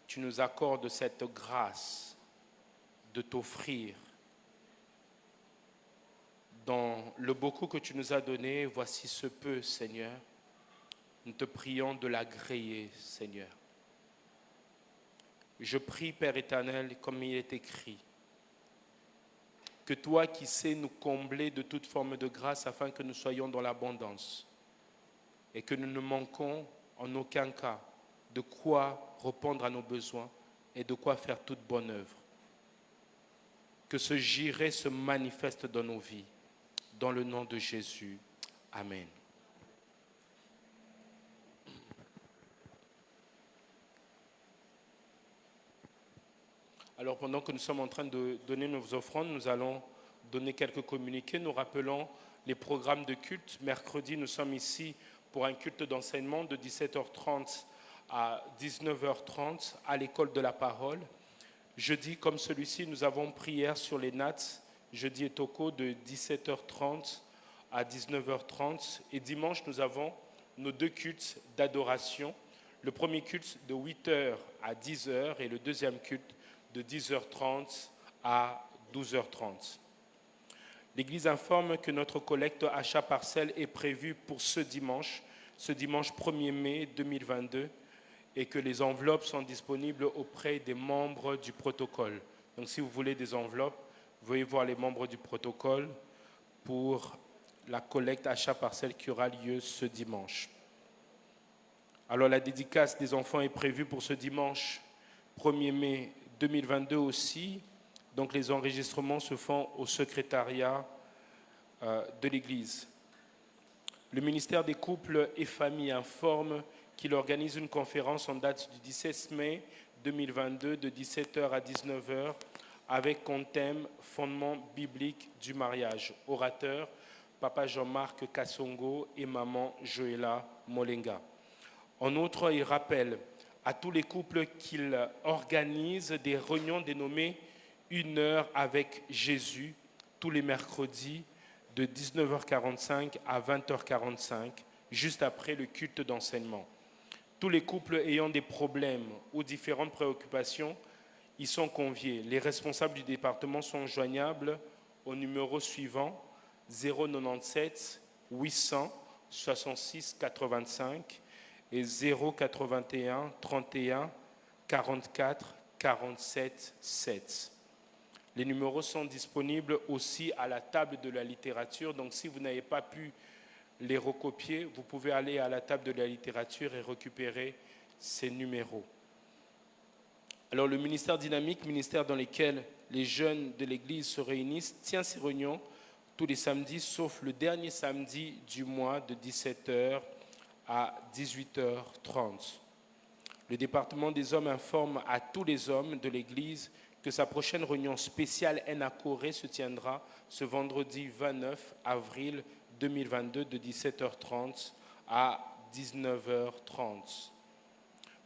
tu nous accordes, cette grâce de t'offrir. Dans le beaucoup que tu nous as donné, voici ce peu, Seigneur. Nous te prions de l'agréer, Seigneur. Je prie, Père éternel, comme il est écrit, que toi qui sais nous combler de toute forme de grâce afin que nous soyons dans l'abondance et que nous ne manquons en aucun cas de quoi répondre à nos besoins et de quoi faire toute bonne œuvre. Que ce Jireh se manifeste dans nos vies, dans le nom de Jésus. Amen. Alors pendant que nous sommes en train de donner nos offrandes, nous allons donner quelques communiqués. Nous rappelons les programmes de culte. Mercredi, nous sommes ici pour un culte d'enseignement de 17h30 à 19h30 à l'école de la parole. Jeudi, comme celui-ci, nous avons prière sur les nattes, jeudi et toko de 17h30 à 19h30. Et dimanche, nous avons nos deux cultes d'adoration. Le premier culte de 8h à 10h et le deuxième culte de 10h30 à 12h30. L'Église informe que notre collecte achat parcelle est prévue pour ce dimanche 1er mai 2022, et que les enveloppes sont disponibles auprès des membres du protocole. Donc si vous voulez des enveloppes, veuillez voir les membres du protocole pour la collecte achat parcelle qui aura lieu ce dimanche. Alors la dédicace des enfants est prévue pour ce dimanche 1er mai 2022 aussi. Donc les enregistrements se font au secrétariat de l'Église. Le ministère des couples et familles informe qu'il organise une conférence en date du 17 mai 2022 de 17h à 19h avec comme thème « Fondement biblique du mariage ». Orateur, Papa Jean-Marc Kassongo et Maman Joëlla Molenga. En outre, il rappelle à tous les couples qu'il organise des réunions dénommées « 1 heure avec Jésus » tous les mercredis de 19h45 à 20h45, juste après le culte d'enseignement. Tous les couples ayant des problèmes ou différentes préoccupations y sont conviés. Les responsables du département sont joignables au numéro suivant 097 800 66 85 et 081 31 44 47 7. Les numéros sont disponibles aussi à la table de la littérature. Donc, si vous n'avez pas pu les recopier, vous pouvez aller à la table de la littérature et récupérer ces numéros. Alors, le ministère dynamique, ministère dans lequel les jeunes de l'Église se réunissent, tient ses réunions tous les samedis, sauf le dernier samedi du mois de 17h à 18h30. Le département des hommes informe à tous les hommes de l'Église que sa prochaine réunion spéciale Enakore se tiendra ce vendredi 29 avril 2022 de 17h30 à 19h30.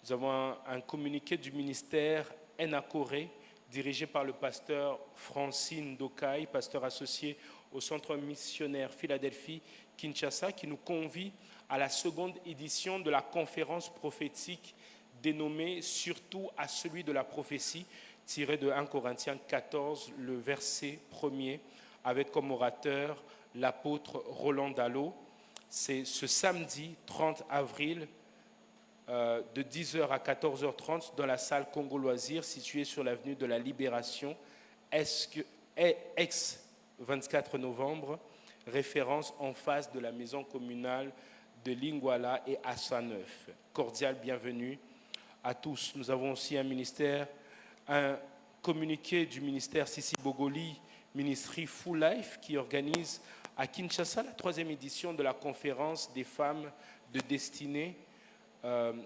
Nous avons un communiqué du ministère Enakore dirigé par le pasteur Francine Dokai, pasteur associé au Centre missionnaire Philadelphie Kinshasa, qui nous convie à la seconde édition de la conférence prophétique dénommée « Surtout à celui de la prophétie » tiré de 1 Corinthiens 14, le verset 1er, avec comme orateur l'apôtre Roland Dallot. C'est ce samedi 30 avril de 10h à 14h30 dans la salle Congo Loisirs située sur l'avenue de la Libération, ex-24 novembre, référence en face de la maison communale de Lingwala et Assaneuf. Cordial bienvenue à tous. Nous avons aussi un communiqué du ministère Sissi Bogoli, Ministry Full Life, qui organise à Kinshasa la 3e édition de la conférence des femmes de destinée.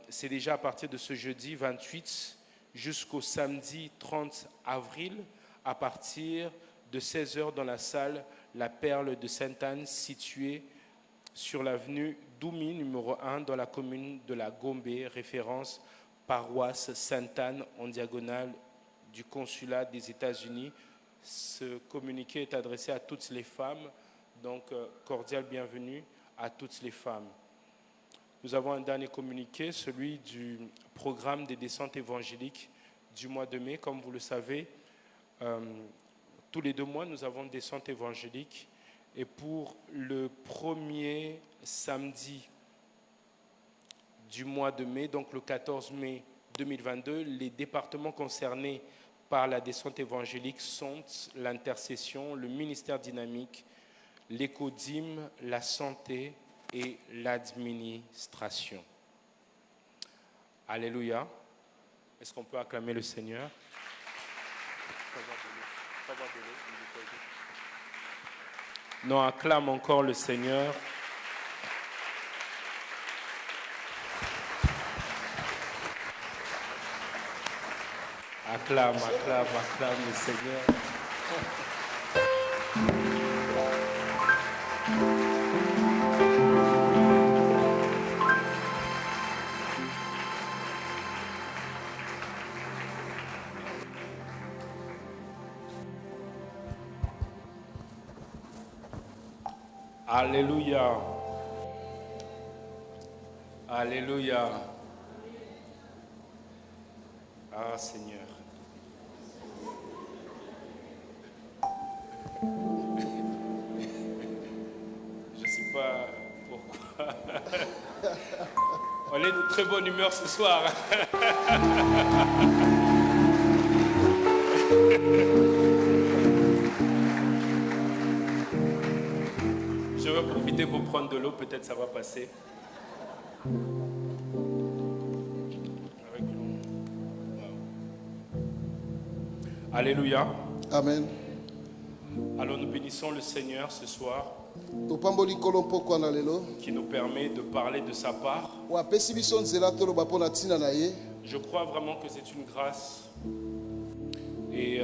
C'est déjà à partir de ce jeudi 28 jusqu'au samedi 30 avril, à partir de 16h dans la salle La Perle de Sainte-Anne, située sur l'avenue Doumi, numéro 1, dans la commune de la Gombe, référence paroisse Sainte-Anne en diagonale du consulat des États-Unis. Ce communiqué est adressé à toutes les femmes, donc cordial bienvenue à toutes les femmes. Nous avons un dernier communiqué, celui du programme des descentes évangéliques du mois de mai. Comme vous le savez, tous les 2 mois, nous avons une descente évangélique. Et pour le premier samedi du mois de mai, donc le 14 mai 2022, les départements concernés par la descente évangélique sont l'intercession, le ministère dynamique, l'écodyme, la santé et l'administration. Alléluia. Est-ce qu'on peut acclamer le Seigneur? Non, acclame encore le Seigneur. Acclame le Seigneur. Alléluia. Alléluia. Ah Seigneur. Je ne sais pas pourquoi. On est de très bonne humeur ce soir. Je vais profiter pour prendre de l'eau, peut-être ça va passer. Avec l'eau. Wow. Alléluia. Amen. Alors nous bénissons le Seigneur ce soir topamboli nkolo mpoko na lelo qui nous permet de parler de sa part. oyo apesi biso nzela toloba mpo na ntina na ye. Je crois vraiment que c'est une grâce et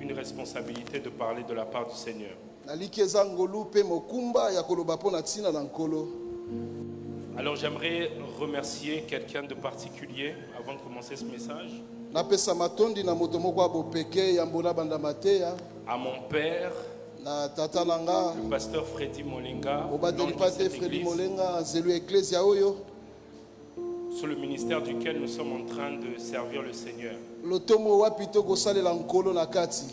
une responsabilité de parler de la part du Seigneur. naliki eza ngolu mpe mokumba ya koloba mpo na ntina na nkolo. Alors j'aimerais remercier quelqu'un de particulier avant de commencer ce message. napesa matondi na moto moko ya bopeke ya mbona banda mateya À mon père, na tata na nga le pasteur Freddy Molenga, obateli l'ange pa de te cette Fredi église, Molenga zelu eklesia oyo sous le ministère duquel nous sommes en train de servir le Seigneur. lotomo wapi to kosalela nkolo na kati.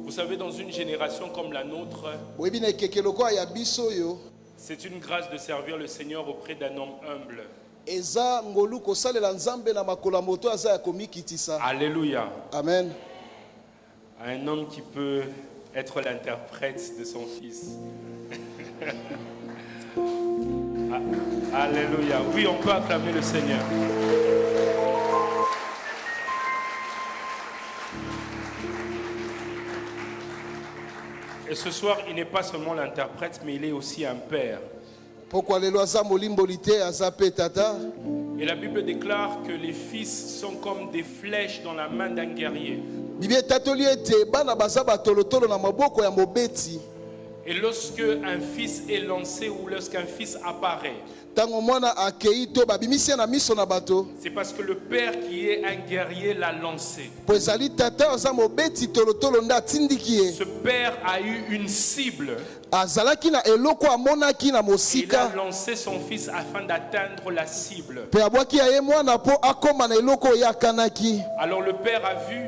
Vous savez, dans une génération comme la nôtre, boyebi na ekeke lokola ya biso oyo c'est une grâce de servir le Seigneur auprès d'un homme humble. eza ngolu kosalela nzambe na makolo ya moto aza ya komikitisa. Alléluia. Amen. Un homme qui peut être l'interprète de son fils. Alléluia. Oui, on peut acclamer le Seigneur. Et ce soir, il n'est pas seulement l'interprète, mais il est aussi un père. pokwa lelo aza molimboli te aza pe tata. Et la Bible déclare que les fils sont comme des flèches dans la main d'un guerrier. bibi etatoli ete bana baza batolotolo na maboko ya mobeti. Et lorsque un fils est lancé ou lorsqu'un fils apparaît, ntango mwana akei to babimisi ye na miso na bato c'est parce que le père qui est un guerrier l'a lancé. po ezali tata aza mobeti tolotolo nde atindiki ye. Ce père a eu une cible. azalaki na eloko amonaki na Il a mosika lancé son fils afin d'atteindre la cible. mpe abwaki ya ye mwana mpo akoma na eloko oyo akanaki. Alors le père a vu,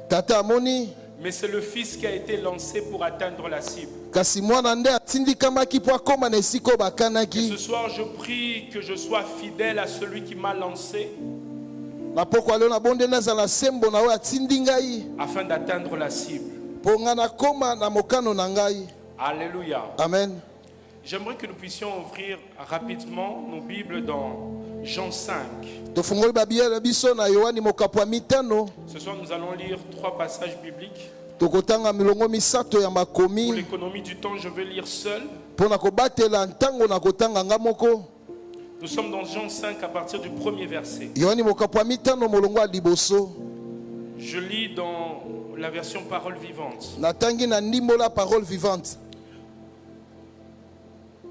tata amoni mais c'est le fils qui a été lancé pour atteindre la cible. kasi mwana nde atindikamaki mpo akoma na esika oyo Et bakanaki. ce soir, je prie que je sois fidèle à celui qui m'a lancé na pokwa lelo nabonde nazala na sembo na oyo atindi ngai afin d'atteindre la cible. mpo nga nakoma na mokano na ngai. Alléluia. Amen. J'aimerais que nous puissions ouvrir rapidement nos Bibles dans Jean 5. tofungoli babiyele na biso na yohani mokapo ya mitano. Ce soir, nous allons lire 3 passages bibliques. tokotanga milongo misato ya Pour makomi l'économie du temps, je vais lire seul. mpo na kobatela ntango na kotanga nga moko. Nous sommes dans Jean 5 à partir du premier verset. yohani mokapo ya mitano molongo ya liboso. Je lis dans la version parole vivante. natangi na ndimbo la parole vivante.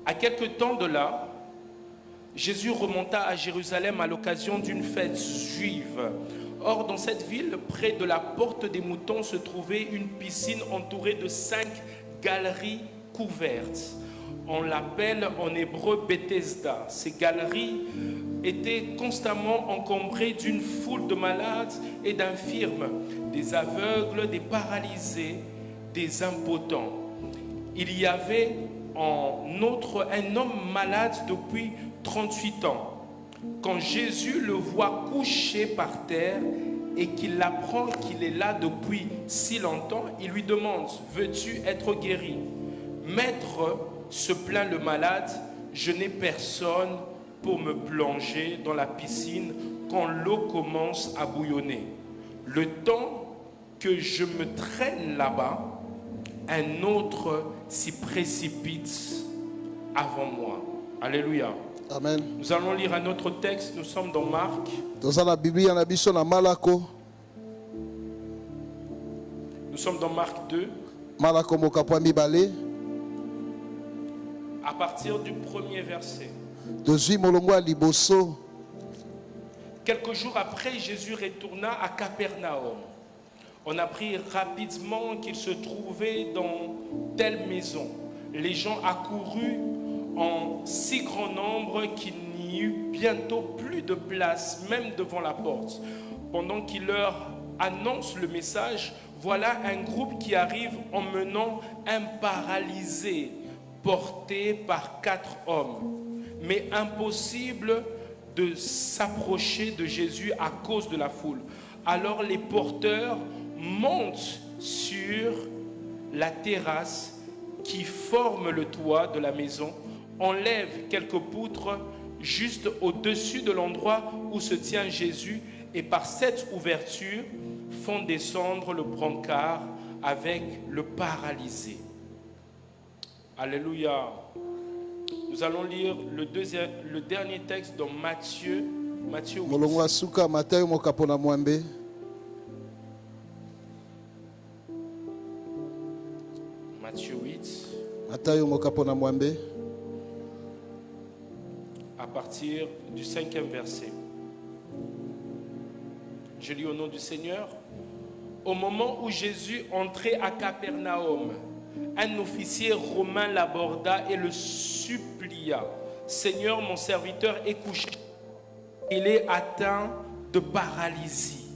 À quelque temps de là, Jésus remonta à Jérusalem à l'occasion d'une fête juive. Or, dans cette ville, près de la porte des moutons, se trouvait une piscine entourée de 5 galeries couvertes. On l'appelle en hébreu Bethesda. Ces galeries étaient constamment encombrées d'une foule de malades et d'infirmes, des aveugles, des paralysés, des impotents. Il y avait en outre un homme malade depuis 38 ans. Quand Jésus le voit couché par terre et qu'il apprend qu'il est là depuis si longtemps, il lui demande « Veux-tu être guéri ?» « Maître, se plaint le malade, je n'ai personne pour me plonger dans la piscine quand l'eau commence à bouillonner. Le temps que je me traîne là-bas, un autre s'y précipite avant moi. » Alléluia. Amen. Nous allons lire un autre texte. Nous sommes dans Marc. toza na biblia na biso na malako. Nous sommes dans Marc 2. malako mokapo ya mibale. À partir du premier verset. tozwi molongo ya liboso. Quelques jours après, Jésus retourna à Capernaum. On apprit rapidement qu'il se trouvait dans telle maison. Les gens accourus en si grand nombre qu'il n'y eut bientôt plus de place, même devant la porte. Pendant qu'il leur annonce le message, voilà un groupe qui arrive emmenant un paralysé porté par 4 hommes. Mais impossible de s'approcher de Jésus à cause de la foule. Alors les porteurs montent sur la terrasse qui forme le toit de la maison, enlèvent quelques poutres juste au-dessus de l'endroit où se tient Jésus et par cette ouverture font descendre le brancard avec le paralysé. Alléluia. Nous allons lire le dernier texte dans Matthieu 8. molongo wa suka Matayo mokapo na mwambe. Matthieu 8, Matayo mokapo na mwambe. à partir du 5e verset. Je lis au nom du Seigneur. Au moment où Jésus entrait à Capernaum, un officier romain l'aborda et le supplia. Seigneur, mon serviteur est couché. Il est atteint de paralysie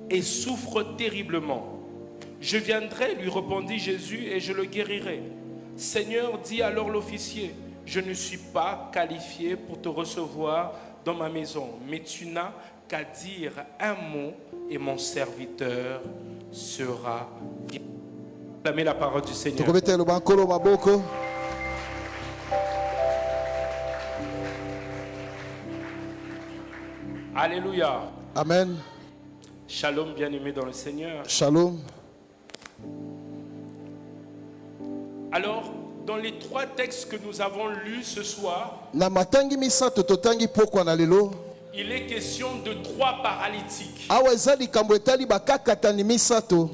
et souffre terriblement. Je viendrai, lui répondit Jésus, et je le guérirai. Seigneur, dit alors l'officier, je ne suis pas qualifié pour te recevoir dans ma maison, mais tu n'as qu'à dire un mot et mon serviteur sera guéri. Acclamez la parole du Seigneur. Tokobetela bankolo maboko. Alléluia. Amen. Shalom, bien-aimés dans le Seigneur. Shalom. Alors, dans les 3 textes que nous avons lus ce soir, Na matangi misato totangi pokwa na lelo. il est question de 3 paralytiques. Awa eza likambo etali bakakatani misato.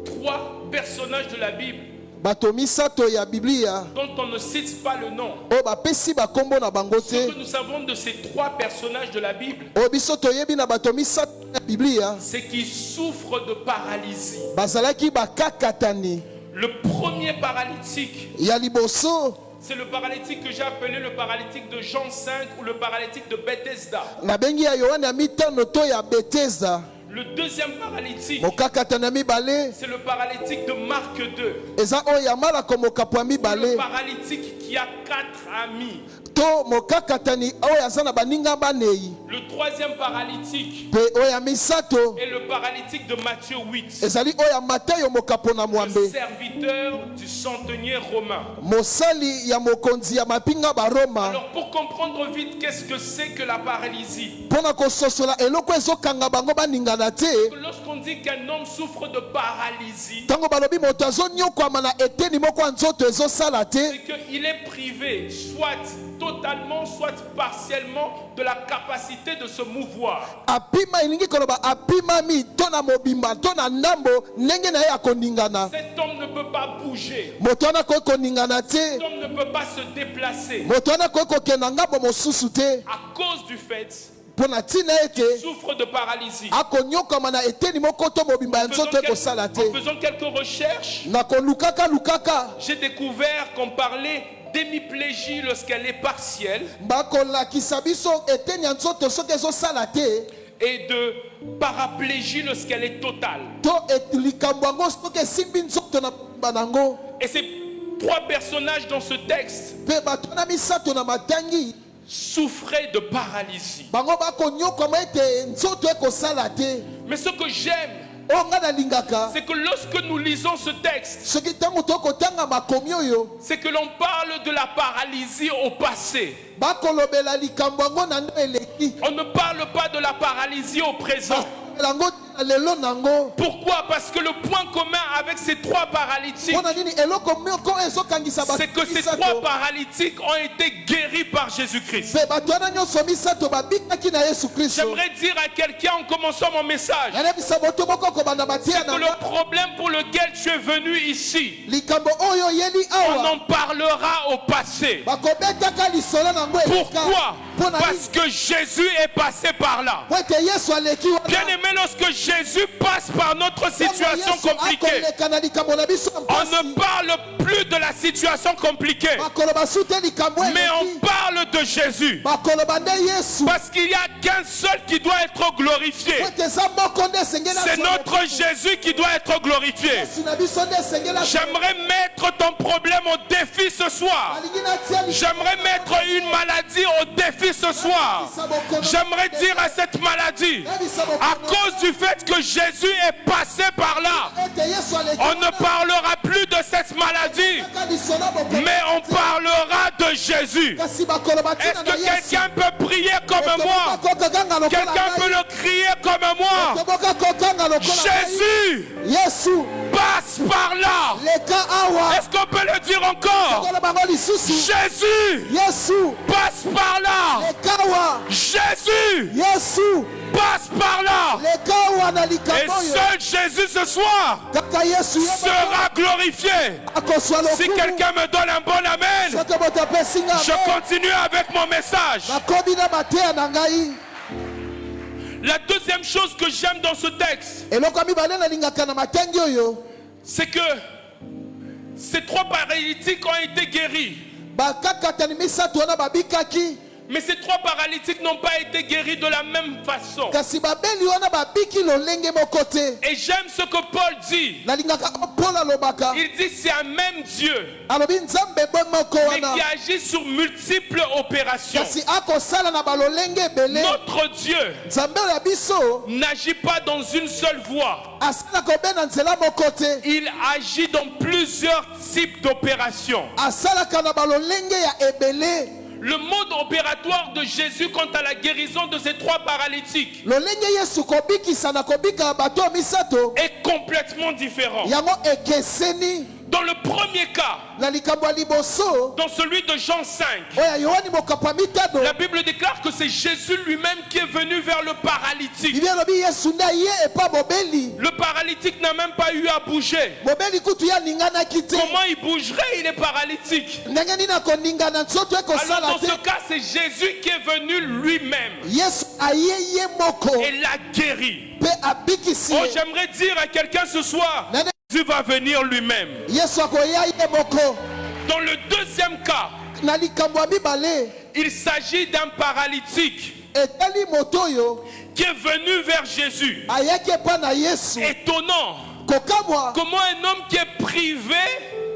3 personnages de la Bible Bato misato ya Biblia. dont on ne cite pas le nom. O bapesi bakombo na bango Ce te. que nous savons de ces 3 personnages de la Bible, O biso toyebi na bato misato ya Biblia. c'est qu'ils souffrent de paralysie. Bazalaki bakakatani. Le premier paralytique, Ya liboso. c'est le paralytique que j'ai appelé le paralytique de Jean 5 ou le paralytique de Bethesda. Na bengi ya Yohane ya mitano to ya Bethesda. Le deuxième paralytique, Mokakatani ya mibale. c'est le paralytique de Marc 2. Eza o ya malako mokapo ya Le mibale. paralytique qui a 4 amis. To mokakatani oyo aza na baninga banei. Le troisième paralytique Pe oyo ya misato. est le paralytique de Matthieu 8. Ezali oyo ya Matayo mokapo na Le mwambe. serviteur du centenier romain. Mosali ya mokonzi ya mapinga baroma. Alors pour comprendre vite qu'est-ce que c'est que la paralysie. Mpona kososola eloko ezokanga bango baningana te. Lorsqu'on dit qu'un homme souffre de paralysie, Tango balobi moto azonyokwama na eteni moko ya nzoto ezosala te. c'est qu'il est privé, soit totalement, soit partiellement, de la capacité de se mouvoir. Apima elingi koloba apimami to na mobimba to na ndambo ndenge na ye ya koningana. Cet homme ne peut pas bouger. Moto wana koki koningana te. Cet homme ne peut pas se déplacer Moto wana koki kokenda ngambo mosusu te. à cause du fait Mpona ntina ete qu'il souffre de paralysie. akonyokama na eteni moko to mobimba ya nzoto ekosala te. En faisant quelques recherches, Na kolukaka j'ai découvert qu'on parlait d'hémiplégie lorsqu'elle est partielle bakolakisa biso eteni ya nzoto soki ezosala te. et de paraplégie lorsqu'elle est totale. To likambo yango soki esimbi nzoto na banango. Et ces 3 personnages dans ce texte Pe bato na misato na matangi souffraient de paralysie. bango bakonyokama ete nzoto ekosala te. Mais ce que j'aime, Oyo nga nalingaka c'est que lorsque nous lisons ce texte, soki ntango tokotanga makomi oyo c'est que l'on parle de la paralysie au passé. bakolobela likambo yango na ndo eleki. On ne parle pas de la paralysie au présent. Yango na lelo nango. Pourquoi? Parce que le point commun avec ces 3 paralytiques, Mpona nini eloko moko ezokangisa bato c'est que ces 3 paralytiques ont été guéris par Jésus-Christ. Pe bato wana nyonso misato babikaki na Yesu Kristo. J'aimerais dire à quelqu'un en commençant mon message Nayebisa moto moko kobanda batia que na le problème pour lequel tu es venu ici, likambo oyo yeli on awa en parlera au passé. bakobetaka lisolo nango eleka. Pourquoi? Mpona Parce que Jésus est passé par là. po ete Yesu aleki wana. Bien aimé, lorsque Jésus passe par notre situation Yesu compliquée, akoleka na likambo na biso ya on mpasi. ne parle plus de la situation compliquée, Bakoloba su te likambo mais on eleki. parle de Jésus. Bakoloba nde Yesu. Parce qu'il n'y a qu'un seul qui doit être glorifié. Po ete eza moko nde esengeli C'est azala notre Jésus qui doit être glorifié. Yesu na biso nde esengeli azala. J'aimerais mettre ton problème au défi ce soir. Alingi natia likambo. J'aimerais mettre une maladie au défi ce soir. J'aimerais dire à cette maladie, à cause du fait que Jésus est passé par là, Ete Yesu aleki on ne wana. parlera plus de cette maladie, Kaka lisolo moko. mais on parlera de Jésus. Kasi bakoloba tina Est-ce na que Yesu. quelqu'un peut prier comme moi? Quelqu'un peut le crier comme moi? moi. toboka kokanga lokola Jésus Yesu passe par là. leka awa Est-ce qu'on peut le dire encore? lokola bango lisusu Jésus Yesu passe par là. leka awa Jésus Yesu passe par là. leka awa na Et likambo oyo seul Jésus ce soir kaka Yesu ye sera glorifié. akoswa Si lokumu quelqu'un me donne un bon amen, soki moto apesi nga je continue avec mon message. nakomi na mateya na ngai La deuxième chose que j'aime dans ce texte, eloko ya mibale nalingaka na matangi oyo c'est que ces trois paralytiques ont été guéris. bakakatani misato wana babikaki Mais ces trois paralytiques n'ont pas été guéris de la même façon. kasi babeli wana babiki lolenge moko te Et j'aime ce que Paul dit. nalingaka paul alobaka Il dit c'est un même Dieu, alobi nzambe bo moko mais wana qui agit sur multiples opérations. kasi akosala na balolenge ebele Notre Dieu nzambe oyo ya biso n'agit pas dans une seule voie. asalaka obe na nzela moko te Il agit dans plusieurs types d'opérations. asalaka na balolenge ya ebele Le mode opératoire de Jésus quant à la guérison de ces trois paralytiques lolenge yesu kobikisa na kobika bato misato est complètement différent. yango ekeseni Dans le premier cas, na likambo ya liboso dans celui de Jean 5, oyo ya yohani mokapa mitano la Bible déclare que c'est Jésus lui-même qui est venu vers le paralytique. bibi elobi yesu nde ye epa mobeli Le paralytique n'a même pas eu à bouger. mobeli kutu ye aninganaki te Comment il bougerait? Il est paralytique. ndenge nini akoningana nzoto Alors ekosala dans te ce cas, c'est Jésus qui est venu lui-même yesu aye ye moko et l'a guéri. mpe abikisi Oh, ye j'aimerais dire à quelqu'un ce soir, Nane- Jésus va venir lui-même. yesu akoya ye moko Dans le deuxième cas, na likambo ya mibale il s'agit d'un paralytique etali moto oyo qui est venu vers Jésus. ayaki epa na yesu Étonnant. kokamwa Comment un homme qui est privé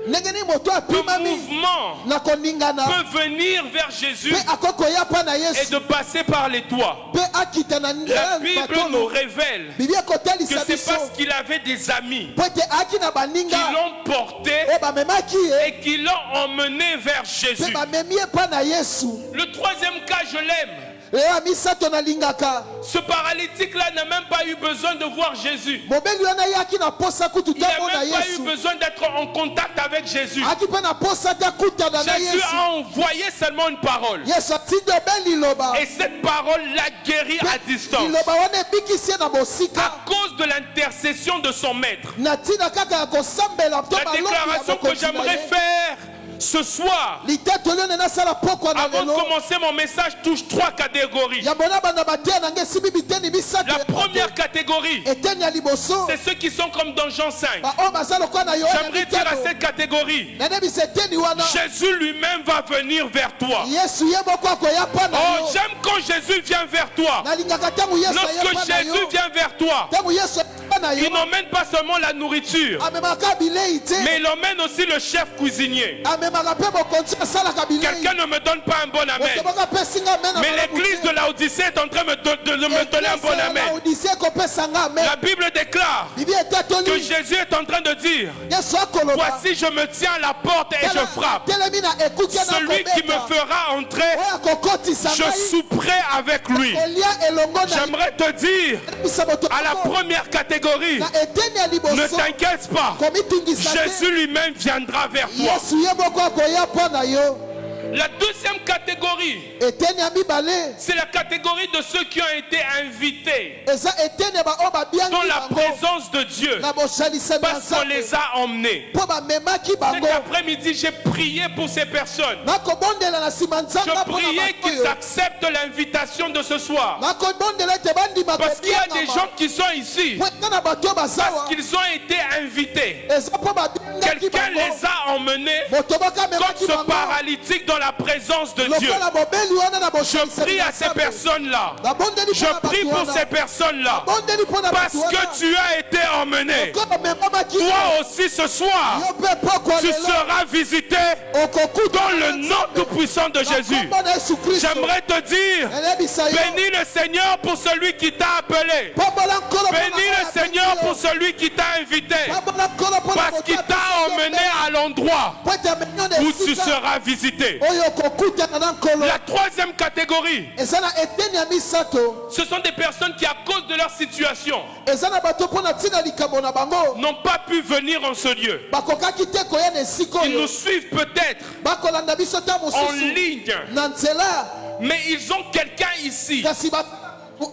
ndenge nini moto de apimami mouvement na koningana peut venir vers Jésus mpe akokoya epa na et yesu de passer par les toits. mpe akita na La nzela Bible nous batolo révèle bibi que ekotalisa c'est biso parce qu'il avait des amis po ete aki na qui baninga l'ont porté oyo bamemaki ye et qui l'ont emmené vers mpe Jésus. bamemi epa na yesu Le troisième cas, je l'aime. lelo ya misato nalingaka Ce paralytique-là n'a même pas eu besoin de voir Jésus. mobeli wana yaki na posa kutu Il n'a ntango na même pas eu yesu besoin d'être en contact avec Jésus. aki mpe na posa te akutana na Jésus yesu a envoyé seulement une parole. yesu atindi obe liloba Et cette parole l'a guéri à distance. liloba wana ebikisi ye na À mosika cause de l'intercession de son maître. na ntina kaka ya kosambela to La balongi ya déclaration que mokonzi na j'aimerais ye faire ce soir, litatoli oyo nasala pokwa na avant de lelo commencer mon message, touche trois catégories. yambo na banda bateya na ngai esibi biteni misato La première catégorie, eteni ya liboso c'est ceux qui sont comme dans Jean 5. baoyo baza lokola na yohana J'aimerais dire à cette catégorie, nayebisa eteni wana Jésus lui-même va venir vers toi. yesu ye moko akoya mpa na Oh, yo j'aime quand Jésus vient vers toi. nalingaka ntango yesu aye Lorsque mpa na Jésus yo vient vers toi, ntango yesu aye mpa na yo il n'emmène pas seulement la nourriture, amemaka bilei te mais il emmène aussi le chef cuisinier. amemaka mpe mokonzi asalaka bilei Quelqu'un ne me donne pas un bon amen. otoboka apesi nga amen na Mais malamu l'église te. de Laodicée est en train de me donner un bon Eglise ya amen. Laodicée kopesa nga amen La Bible déclare bibi que etatoli Jésus est en train de dire, yesu akoloba voici je me tiens à la porte et je frappe. telemi na ekuke na Celui qui me kobeta fera entrer, oyo akokotisa je ngai souperai avec lui. elia elongo na J'aimerais te dire, bisa moto à la moko, première catégorie, na eteni ya ne liboso t'inquiète pas, komitungisa te Jésus lui-même viendra vers toi. yesu ye moko akoya mpo na yo La deuxième catégorie, eteni ya mibale c'est la catégorie de ceux qui ont été invités eza eteni ya baoyo babiangi dans la bango présence de Dieu na bosalisami ya parce qu'on nzambe les a emmenés. mpo bamemaki bango Cet après-midi, j'ai prié pour ces personnes. nakobondela na nsima nzambe Je mpona priais bato qu'ils oyo acceptent l'invitation de ce soir. nakobondela ete bandima Parce qu'il y a des gens qui sont ici po eza na bato oyo bazawa parce qu'ils ont été invités. eza mpo babiangaki Quelqu'un bango les a emmenés moto moko comme amemaki ce bango paralytique dans la présence de Dieu. lokola mobeli wana na Je bosalisami prie ya à ces nzambe personnes-là. babondeli Je mpo na prie bato pour ces wana personnes-là. babondeli mpo na Parce bato que wana tu as été emmené. lokola omemamaki Toi aussi ce soir, yo mpe pokwa tu lelo seras visité okokuta dans le nom tout-puissant de Jésus. kombo na yesu kristo J'aimerais te dire, elebisa yo bénis le Seigneur pour celui qui t'a appelé. pambola nkolo mpo na Bénis ngai le Seigneur abengi yo. pour celui qui t'a invité. pambola nkolo mpo na Parce moto qu'il apesi t'a yo emmené mbele. à l'endroit Po ete amenyo na où tu esika seras visité. oyo oyo okokutana na nkolo. La troisième catégorie, Eza na eteni ya misato. ce sont des personnes qui, à cause de leur situation, Eza na bato mpo na ntina likambo na bango. n'ont pas pu venir en ce lieu. Bakokaki te koya na esika Ils oyo. nous suivent peut-être Bakolanda biso ta en mosusu. ligne, Na nzela. mais ils ont quelqu'un ici Kasi bato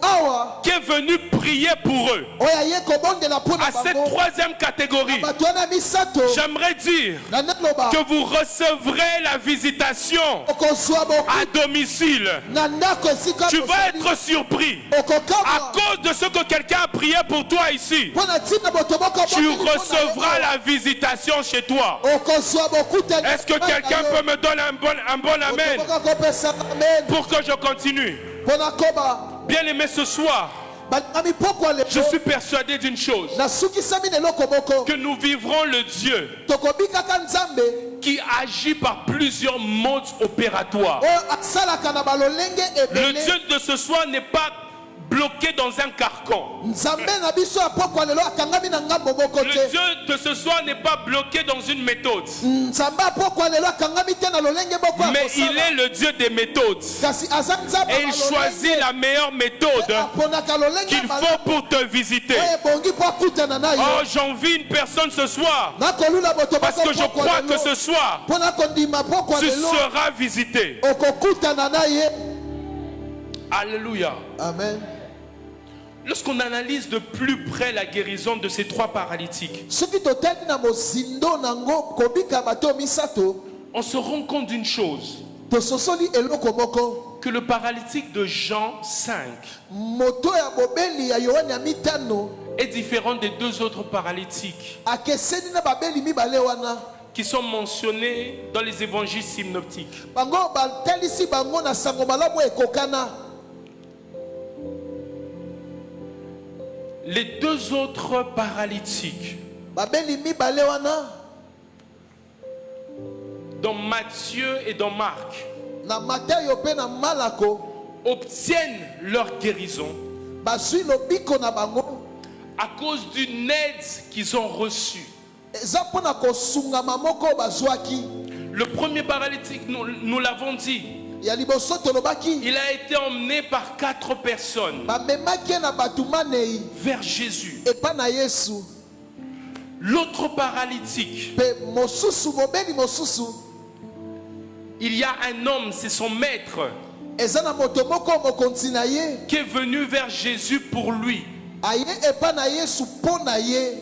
awa. qui est venu prier pour eux. Oya ye kobondela mpo na À cette bango. troisième catégorie, Bato wana misato. j'aimerais dire Na naloba. que vous recevrez la visitation Okozwa boku. à domicile. Na ndako esika Tu vas bosali. être surpris Okokamwa. à cause de ce que quelqu'un a prié pour toi ici. Mpo na ntina boto moko Tu bondeli mpo na recevras bango. la visitation chez toi. Okozwa bokutani. Est-ce que quelqu'un peut me donner un bon amen Boto moko kopesa amen. pour que je continue? Mpo na koba. Bien-aimé, ce soir, Balingami pokwa lelo. je suis persuadé d'une chose, Nasukisami leloko moko. que nous vivrons le Dieu Tokobikaka nzambe. qui agit par plusieurs modes opératoires. Oyo asalaka na balolenge Le ebele. Dieu de ce soir n'est pas bloqué dans un carcan. Nzambe na biso ya pokwa lelo akangami na ngambo moko Le te. Dieu de ce soir n'est pas bloqué dans une méthode. Nzambe ya pokwa lelo akangami te na lolenge moko ya Mais il kosala. est le Dieu des méthodes. Kasi aza nzambe Et il choisit la meilleure méthode aponaka lolenge qu'il faut pour te visiter. oyo ebongi mpo akutana na yo. Oh, j'envie une personne ce soir. Nakolula boto Parce que je bakopokwa crois lelo. que ce soir, Mpo na kondima pokwa tu lelo. seras visité. Okokutana na ye. Alléluia. Amen. Lorsqu'on analyse de plus près la guérison de ces trois paralytiques, Soki totali na mozindo nango kobika bato misato. on se rend compte d'une chose, Tososoli eloko moko. que le paralytique de Jean 5 Moto ya bobeli ya Yohane ya mitano. est différent des deux autres paralytiques Akeseni na babeli mibale wana. qui sont mentionnés dans les évangiles synoptiques. Bango batalisi bango na sango malamu ekokana. Les deux autres paralytiques, Babeli mibale wana. dans Matthieu et dans Marc, Na Matayo pe na Malako. obtiennent leur guérison Basui lobiko na bango. à cause d'une aide qu'ils ont reçue. Eza pona kosungama moko bazwaki. Le premier paralytique, nous l'avons dit, Ya liboso tolobaki. il a été emmené par 4 personnes Bamemaki na batu manei. vers Jésus. Epa na Yesu. L'autre paralytique, Pe mosusu mobeli mosusu. il y a un homme, c'est son maître, Eza na moto moko mokonzi na ye. qui est venu vers Jésus pour lui. Aye epa na Yesu po na ye.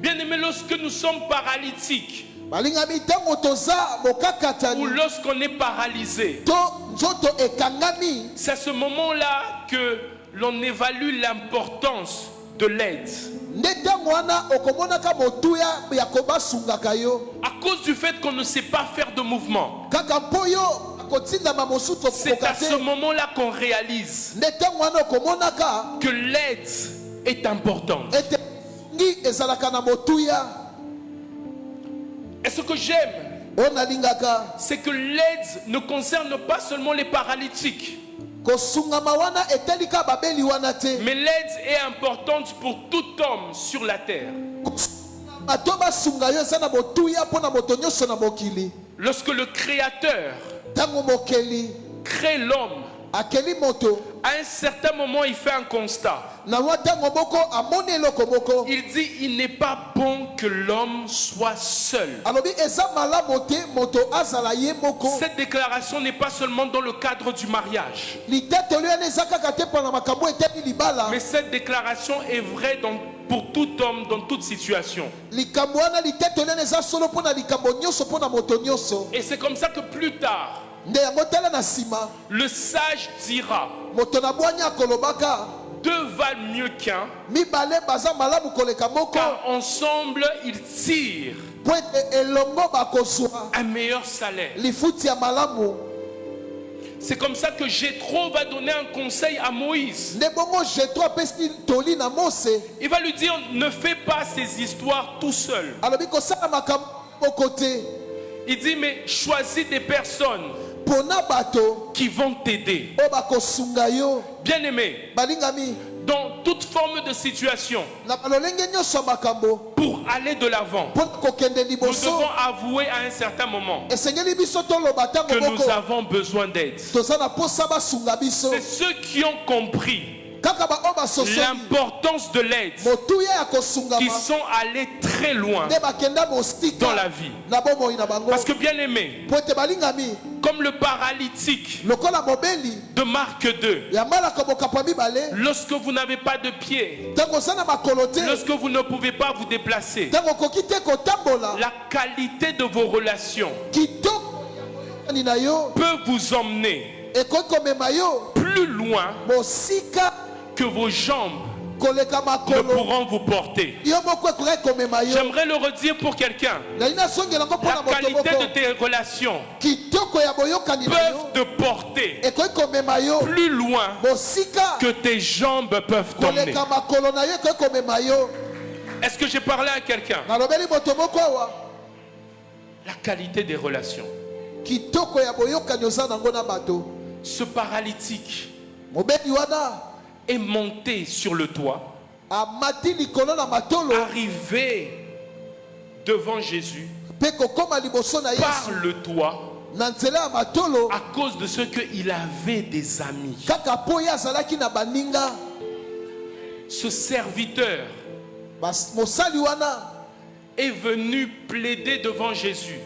Bien aimé, lorsque nous sommes paralytiques Balingami tango toza ou mokakatani. lorsqu'on est paralysé, To nzoto ekangami. c'est à ce moment-là que l'on évalue l'importance de l'aide. Nde tango wana okomonaka motuya ya kobasungaka yo. À cause du fait qu'on ne sait pas faire de mouvement, Kaka mpo yo akotindama mosusu c'est à okokate. ce moment-là qu'on réalise Nde tango wana okomonaka que l'aide est importante. ete ngi ezalaka na motuya. Et ce que j'aime, Onalingaka c'est que l'aide ne concerne pas seulement les paralytiques, kosungama wana etelika babeli wana te. mais l'aide est importante pour tout homme sur la terre. Bato basunga yo eza na motuya mpo na moto nyonso na mokili. Lorsque le Créateur Tango mokeli crée l'homme, akeli moto à un certain moment, il fait un constat. na mwa tango moko amoni eloko moko. Il dit, il n'est pas bon que l'homme soit seul. Alobi eza malamu te moto azala ye moko. Cette déclaration n'est pas seulement dans le cadre du mariage, Litetoli wana eza kaka te mpo na makambo eteli libala. mais cette déclaration est vraie pour tout homme dans toute situation. Likambo wana litetoli wana eza solo mpo na likambo nyonso mpo na moto nyonso. Et c'est comme ça que plus tard, Nde yango tala na nsima le sage dira, moto na bwanya akolobaka 2 valent mieux qu'un, mibale baza malamu koleka moko car ensemble ils tirent po ete elongo bakozwa un meilleur salaire. lifuti ya malamu. C'est comme ça que Jéthro va donner un conseil à Moïse. Nde bongo Jetro apesi toli na Mose. Il va lui dire, ne fais pas ces histoires tout seul. Alobi kosala makambo moko te. Il dit, mais choisis des personnes Pona bato qui vont t'aider. oyo bakosunga yo. Bien-aimé, Balingami dans toute toute forme de situation, na balolenge nyonso ya makambo pour aller de l'avant, mpo kokende nous liboso devons avouer à un certain moment esengeli biso toloba ntango que nous moko avons besoin d'aide. toza na posa basunga biso C'est ceux qui ont compris kaka baoyo basosoli l'importance de l'aide, motuya ya qui kosungama sont allés très loin nde bakenda mostika dans la vie. na bomoi na bango Parce que bien aimé, po ete balingami comme le paralytique lokola mobeli de Marc 2, ya malaka mokapo mibale lorsque vous n'avez pas de pied, ntango oza na makolo te lorsque vous ne pouvez pas vous déplacer, ntango okoki te kotambola la qualité de vos relations kitoko ya boyokani na yo peut vous emmener ekoki komema yo plus loin mosika que vos jambes koleka ne makolo pourront vous porter. yo moko ekoki komema yo J'aimerais le redire pour quelqu'un. nali nasongela ngo mpona La moto qualité moko de tes relations kitoko ya boyokani na yo peuvent te porter ekoki komema yo plus loin mosika que tes jambes peuvent t'emmener. koleka makolo na yo ekoki komema yo Est-ce que j'ai parlé à quelqu'un? nalobeli moto moko awa La qualité des relations. kitoko ya boyokani oza nango na bato Ce paralytique mobeli wana est monté sur le toit, amati likolo na matolo arrivé devant Jésus mpe kokóma liboso na par yesu le toit na nzela ya matolo à cause de ce qu'il avait des amis. kaka mpo ye azalaki na baninga Ce serviteur mosali wana est venu plaider devant Jésus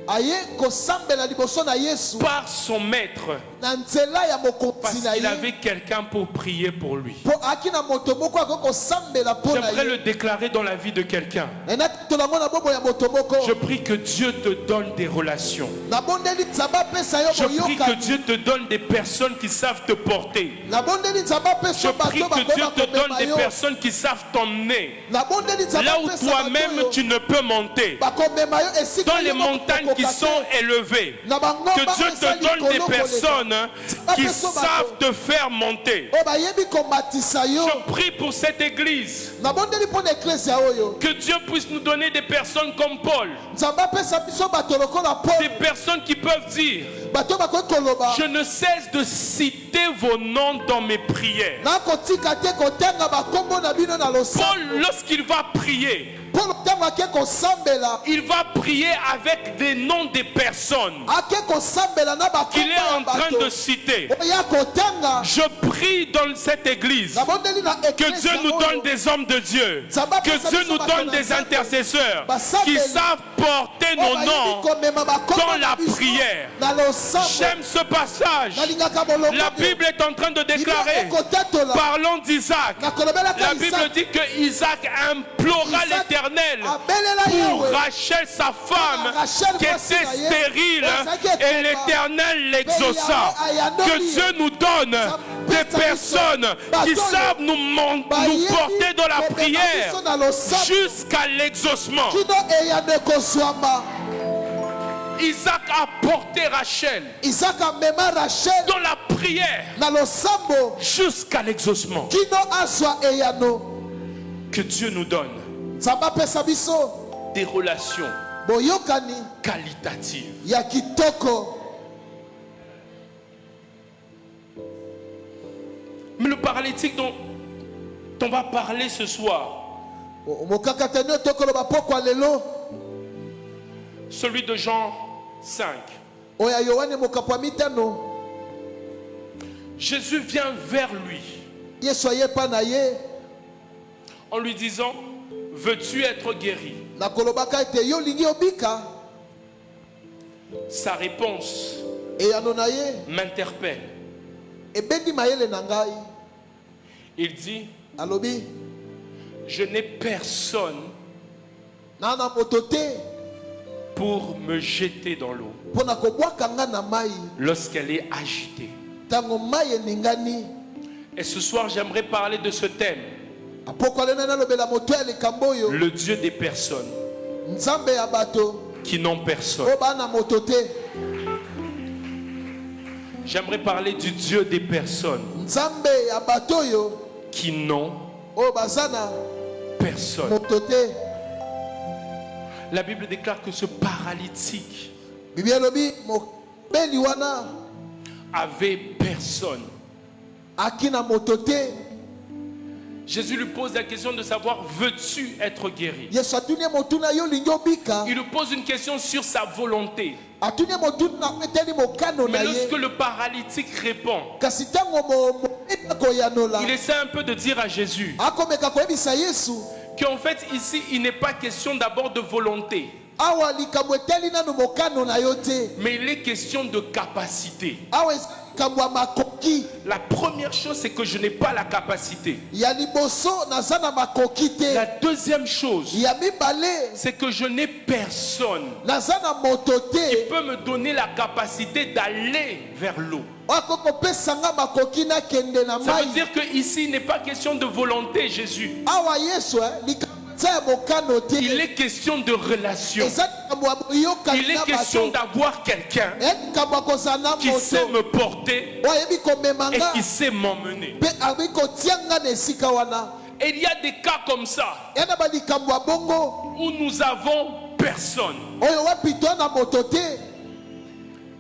aye kosambela liboso na yesu par son maître na nzela ya parce mokonzi na qu'il ye avait quelqu'un pour prier pour lui. mpo aki na moto moko akoki kosambela mpo na J'aimerais ye le déclarer dans la vie de quelqu'un. na natitolango na bomoi ya moto moko Je prie que Dieu te donne des relations. nabondeli nzambe apesa yo Je prie que boyokani Dieu te donne des personnes qui savent te porter. nabondeli nzambe Je apesa prie bato que Dieu bakoka te donne komema des yo personnes qui savent t'emmener nabondeli nzambe là où apesa toi-même bato tu ne peux monter. bakomema yo esika Dans les yo moko montagnes qui kokoka sont te. élevées. na bangomba Que Dieu eza te donne des likolo koleka. personnes qui savent te faire monter. oyo bayebi komatisa yo Je prie pour cette église. nabondeli mpo na eklezia oyo Que Dieu puisse nous donner des personnes comme Paul. nzambe apesa biso bato lokola Des paul personnes qui peuvent dire, bato bakoki koloba je ne cesse de citer vos noms dans mes prières. nakotika te kotenga bakombo na bino na Paul, losambo lorsqu'il va prier, paul ntango ake kosambela il va prier avec des noms des personnes ake kosambela na qu'il bakombo est ya en train bato de citer. oya kotenga Je prie dans cette église nabondeli na que Dieu eklezia nous donne oyo des hommes de Dieu, que Dieu nous donne des intercesseurs qui savent porter nos noms dans la prière. na losambo J'aime ce passage. nalingaka bolongo La Bible est en train de déclarer, ekotatola parlons d'Isaac. nakolobelaka La Bible dit que Isaac implora l'Éternel abelela pour yewe Rachel, sa femme, Rachel, qui était stérile, et l'Éternel l'exauça. Que Dieu nous donne des personnes qui savent nous porter dans la prière jusqu'à l'exaucement. kino eyande kozwama Isaac a porté Rachel isaka amema rachel dans la prière na losambo jusqu'à l'exaucement. kino azwa eyano Que Dieu nous donne nzambe apesa biso des relations boyokani qualitatives. ya kitoko. Mais le paralytique dont on va parler ce soir, mokakatani oyo tokoloba pokwa lelo celui de Jean 5, oyo ya yohane mokapo ya mitano Jésus vient vers lui yesu aye epa na ye en lui disant, veux-tu être guéri? nakolobaka ete yo olingi obika. Sa réponse eyano na ye m'interpelle. ebendi mayele na ngai. Il dit, alobi je n'ai personne na na moto te pour me jeter dans l'eau mpo na kobwaka nga na mai lorsqu'elle est agitée. ntango mai eningani. Et ce soir, j'aimerais parler de ce thème, apokolena nalobela moto ya likambo oyo le Dieu des personnes nzambe ya bato qui n'ont personne. oyo baa na moto te. J'aimerais parler du Dieu des personnes nzambe ya bato oyo qui n'ont oyo baza na personne. moto te. La Bible déclare que ce paralytique biblia elobi mobeli wana avait personne. aki na moto te. Jésus lui pose la question de savoir, veux-tu être guéri? Yesu atunie motuna yo lingi obika. Il lui pose une question sur sa volonté. Atunie motuna eteli mokano na Mais ye. lorsque le paralytique répond, Kasi tango mo koyanola. il essaie un peu de dire à Jésus Akomeka koyebisa Yesu. qu'en fait ici, il n'est pas question d'abord de volonté, Awa likambo eteli nanu mokano na yo te. mais il est question de capacité. Awa likambo ya makoki. La première chose, c'est que je n'ai pas la capacité. Ya liboso naza na makoki te. La deuxième chose, Ya mibale c'est que je n'ai personne naza na moto qui te. peut me donner la capacité d'aller vers l'eau. Akokopesanga makoki na kende na Ça veut mai. dire que ici, il n'est pas question de volonté, Jésus. Awa Yesu likambo ya mokano te. Il est question de relation. Eza likambo ya boyokani Il na est question bato. d'avoir quelqu'un Likambo ya kozala na qui sait moto. me porter Oyebi komema et nga. qui sait m'emmener. Pe abi kotianga na esika wana. Et il y a des cas comme ça Yana ba likambo ya bongo. où nous avons personne. Oyo wapi to na moto te.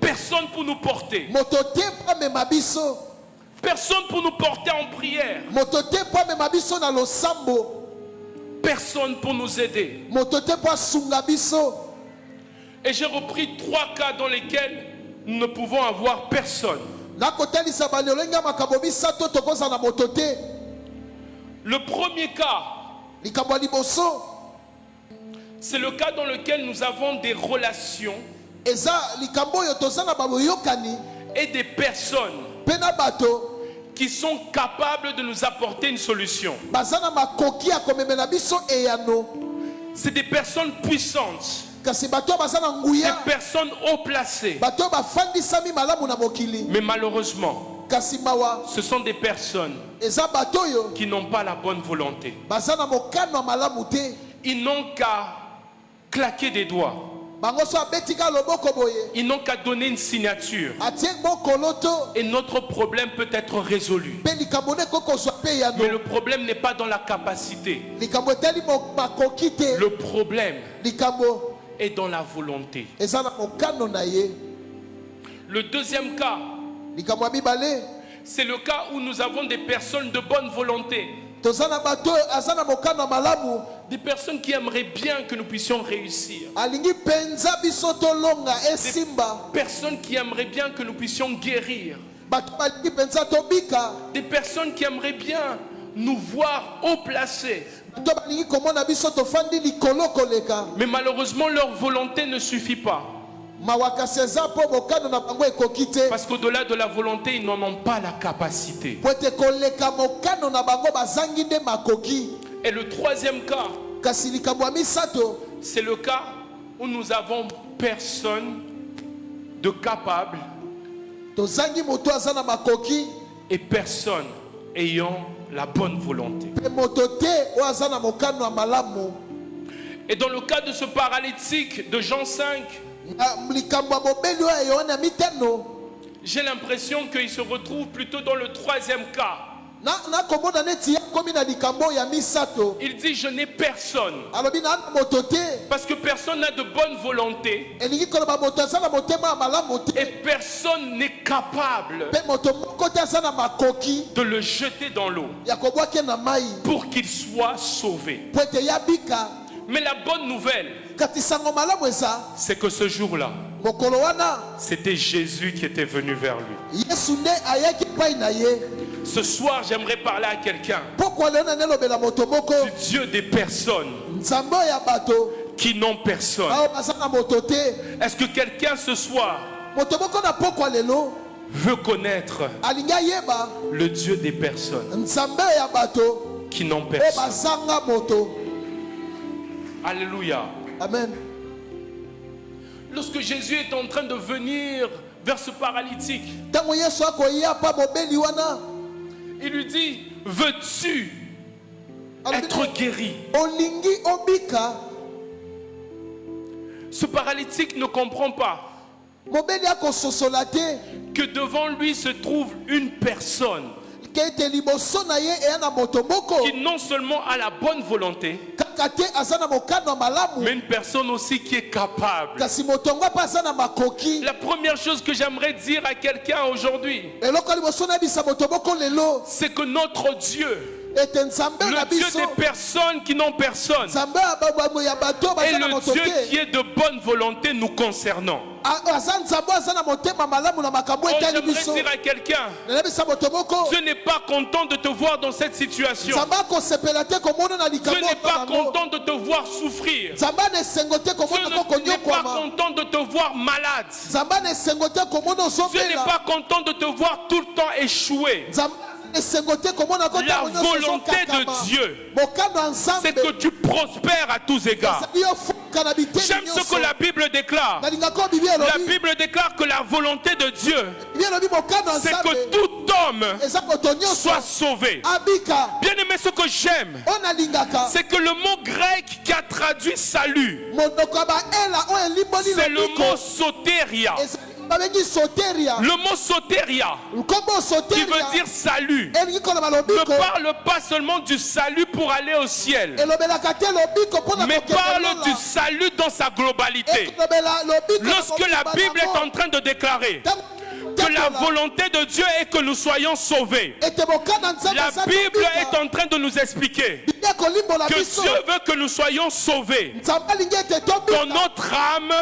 Personne pour nous porter. Moto te po amema biso. Personne pour nous porter en prière. Moto te po amema biso na losambo. Personne pour nous aider. Moto te po asunga biso. Et j'ai repris 3 cas dans lesquels nous ne pouvons avoir personne. Nakotalisa balolenge ya makambo misato tokozala na moto te. Le premier cas, Likambo ya liboso c'est le cas dans lequel nous avons des relations eza likambo oyo toza na baboyokani et des personnes mpe na bato qui sont capables de nous apporter une solution. baza na makoki ya komemela biso eyano. C'est des personnes puissantes, Kasi bato baza na des nguya. personnes haut placées. Bato bafandisami malamu na mokili. Mais malheureusement, Kasi mawa ce sont des personnes eza bato oyo qui n'ont pas la bonne volonté. baza na mokano ya malamu te. Ils n'ont qu'à claquer des doigts. Bango so abetika loboko boye. Ils n'ont qu'à donner une signature. Atie mokolo to Et notre problème peut être résolu. mpe likambo ne kokozwa mpe Mais yano. le problème n'est pas dans la capacité. Likambo etali makoki te. Le problème Likambo est dans la volonté. eza na mokano na ye. Le deuxième cas, Likambo ya mibale c'est le cas où nous avons des personnes de bonne volonté. toza na bato oyo aza na mokano ya malamu. Des personnes qui aimeraient bien que nous puissions réussir. Alingi penza biso tolonga esimba. Personnes qui aimeraient bien que nous puissions guérir. Bato balingi penza tobika. Des personnes qui aimeraient bien nous voir haut placés. Bato balingi komona biso tofandi likolo koleka. Mais malheureusement, leur volonté ne suffit pas. Mawakasi eza mpo mokano na bango ekoki te. Parce qu'au-delà de la volonté, ils n'en ont pas la capacité. Po ete koleka mokano na bango bazangi nde makoki. Et le troisième cas, Kasi likambo ya misato c'est le cas où nous avons personne de capable tozangi moto aza na makoki et personne ayant la bonne volonté. mpe moto te oyo aza na mokano ya malamu. Et dans le cas de ce paralytique de Jean 5, Na likambo ya mobeli oyo ya yohane ya mitano j'ai l'impression qu'il se retrouve plutôt dans le troisième cas. nakomona neti ya komi na likambo ya misato. Il dit, je n'ai personne. Alobi na moto te. Parce que personne n'a de bonne volonté Elingi koloba moto aza na motema ya malamu te. et personne n'est capable Mpe moto moko te aza na makoki de le jeter dans l'eau ya kobwaki na mai pour qu'il soit sauvé. po ete yabika. Mais la bonne nouvelle, Kati sango malamu eza c'est que ce jour-là, mokolo wana c'était Jésus qui était venu vers lui. Yesu nde ayaki epai na ye. Ce soir, j'aimerais parler à quelqu'un Pokwa leo nani elobela moto moko du Dieu des personnes nzambe oyo ya bato qui n'ont personne. ayo baza na moto te. Est-ce que quelqu'un ce soir Moto moko na pokwa lelo veut connaître alingi ayeba le Dieu des personnes nzambe oyo ya bato qui n'ont oyo personne? bazanga moto. Alléluia. Amen. Lorsque Jésus est en train de venir vers ce paralytique, Ntango Yesu akoya pa mobeli wana il lui dit, veux-tu être guéri? olingi obika. Ce paralytique ne comprend pas Mobeli akososola te que devant lui se trouve une personne ke ete liboso na ye eya na moto moko qui non seulement a la bonne volonté, kaka te aza na mokano ya malamu mais une personne aussi qui est capable. kasi moto ngo mpe aza na makoki. La première chose que j'aimerais dire à quelqu'un aujourd'hui, Eloko liboso na yebisa moto moko lelo c'est que notre Dieu ete nzambe na Le Dieu biso des personnes qui n'ont personne. nzambe ya bato Et baza na le moto Dieu te qui est de bonne volonté nous concernant. aza nzambe aza na motema malamu na makambo Oh, etali j'aimerais biso dire à quelqu'un, nayebisa moto moko Dieu n'est pas content de te voir dans cette situation. nzambe akosepela te komona na Dieu likambo n'est pas yango content de te voir souffrir. nzambe anesengo te Dieu komona n'est pas kokonyokwama content de te voir malade. nzambe anesengo te komona Dieu n'est ozobela pas content de te voir tout le temps échouer. nzambe anesengo te komona ko La volonté de Dieu, mokano ya c'est nzambe que tu prospères à tous égards. ezali ofuka na biteni J'aime ce que la Bible déclare. nalingaka bibi La elobi Bible déclare que la volonté de Dieu, bibi elobi mokano ya c'est nzambe que tout homme eza moto nyonso soit sauvé. abika Bien aimé, ce que j'aime, oyo nalingaka c'est que le mot grec qui a traduit salut, monoko ya baela oyo elimboli c'est le lobiko mot soteria. babengi soteria Le mot soteria, nkombo qui soteria veut dire salut, elingi koloba ne lobiko parle pas seulement du salut pour aller au ciel, elobelaka te lobiko mpona mais parle kokende du lola. salut dans sa globalité. Ekolobela lobiko na Lorsque la mobimba Bible nango. est en train de déclarer Ntango- que la ntango volonté de Dieu est que nous soyons sauvés, ete mokana nzambe la aza Bible tobika. est en train de nous expliquer Biblia kolimbola que biso Dieu veut que nous soyons sauvés nzambe alingi ete tobika dans notre âme,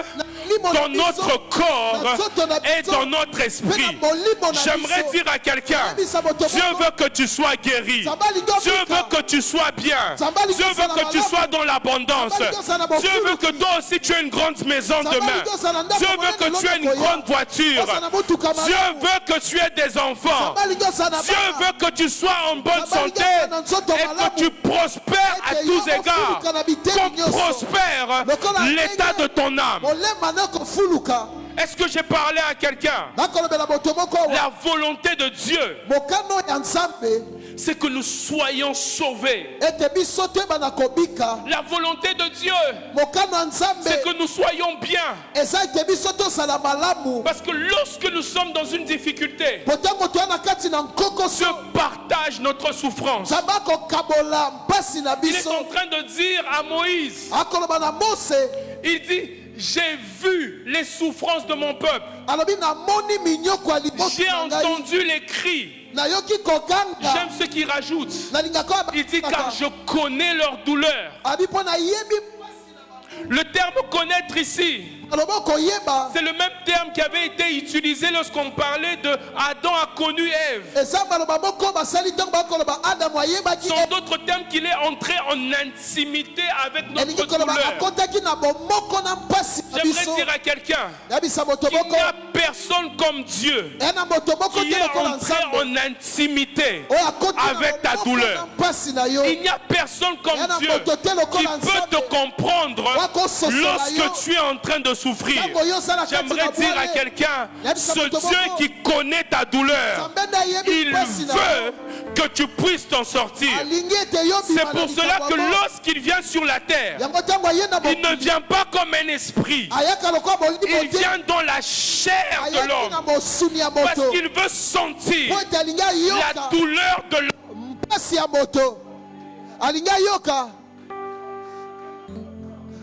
limo na dans biso, notre corps na nzoto na et biso, dans notre mpe esprit. na molimo na J'aimerais biso. dire à quelqu'un, Nayebisa moto Dieu moko, veut que tu sois guéri. nzambe alingi Dieu obika. veut que tu sois bien. Nzambe Dieu alingi veut que tu osala sois dans l'abondance. Nzambe alingi osala na Dieu veut que bofuluki. toi aussi tu aies une grande maison Nzambe demain. alingi osala ndako Dieu veut monene que tu aies une lokoya. grande voiture. Osala motuka Dieu malamu. veut que tu aies des enfants. Nzambe alingi osala na Dieu bana. veut que tu sois en bonne Nzambe alingi santé osala na nzoto et malamu. que tu prospères à Ete tous yo égards. ofuluka na biteni Comme nyonso. prospère Lokola l'état ndenge de ton âme. molema na kofuluka Est-ce que j'ai parlé à quelqu'un? nakolobela moto moko awa. La volonté de Dieu, mokano ya nzambe c'est que nous soyons sauvés. ete biso toyeba na kobika La volonté de Dieu, mokano ya nzambe c'est que nous soyons bien. eza ete biso tosala malamu Parce que lorsque nous sommes dans une difficulté, po ntango toya na kati na Dieu nkokoso partage notre souffrance. nzambe akokabola mpasi na Il est biso en train de dire à Moïse, akoloba na mose il dit, j'ai vu les souffrances de mon peuple. alobi namoni minyoko ya liboso J'ai na ngai entendu les cris. nayoki kokanga J'aime ce qu'il rajoute. nalingaka Il dit, car je connais leur douleur. abi mpo nayebi Le terme connaître ici, aloba koyeba c'est le même terme qui avait été utilisé lorsqu'on parlait de Adam a connu Ève. eza maloba moko basali ntango bakoloba adamu ayebaki Sont d'autres termes qu'il est entré en intimité avec elingi notre koloba douleur. akotaki na bomoko na mpasi na biso J'aimerais dire à quelqu'un yabisa moto qu'il moko n'y a personne comme Dieu eya na moto moko qui te est lokola entré nzambe en intimité oyo akoti avec ta na douleur. mpasi na yo Il n'y a personne comme eya na Dieu moto te qui lokola peut nzambe te comprendre wakososola yo lorsque tu es en train de souffrir. ntango yo osala kati J'aimerais na dire à bwale quelqu'un, Yabisa ce moto Dieu moko. qui connaît ta douleur, nzambe nde ayebi il mpasi na yo veut que tu puisses t'en sortir. alingi ete yo C'est bima na pour cela likambo que yango. lorsqu'il vient sur la terre, yango ntango aye na il ne mokili vient pas comme un esprit. ayaka lokola bolimo Il te vient dans la chair de ayaki na l'homme. mosuni ya Parce moto qu'il veut sentir po ete alingi la ayoka douleur de l'homme. mpasi ya moto alingi ayoka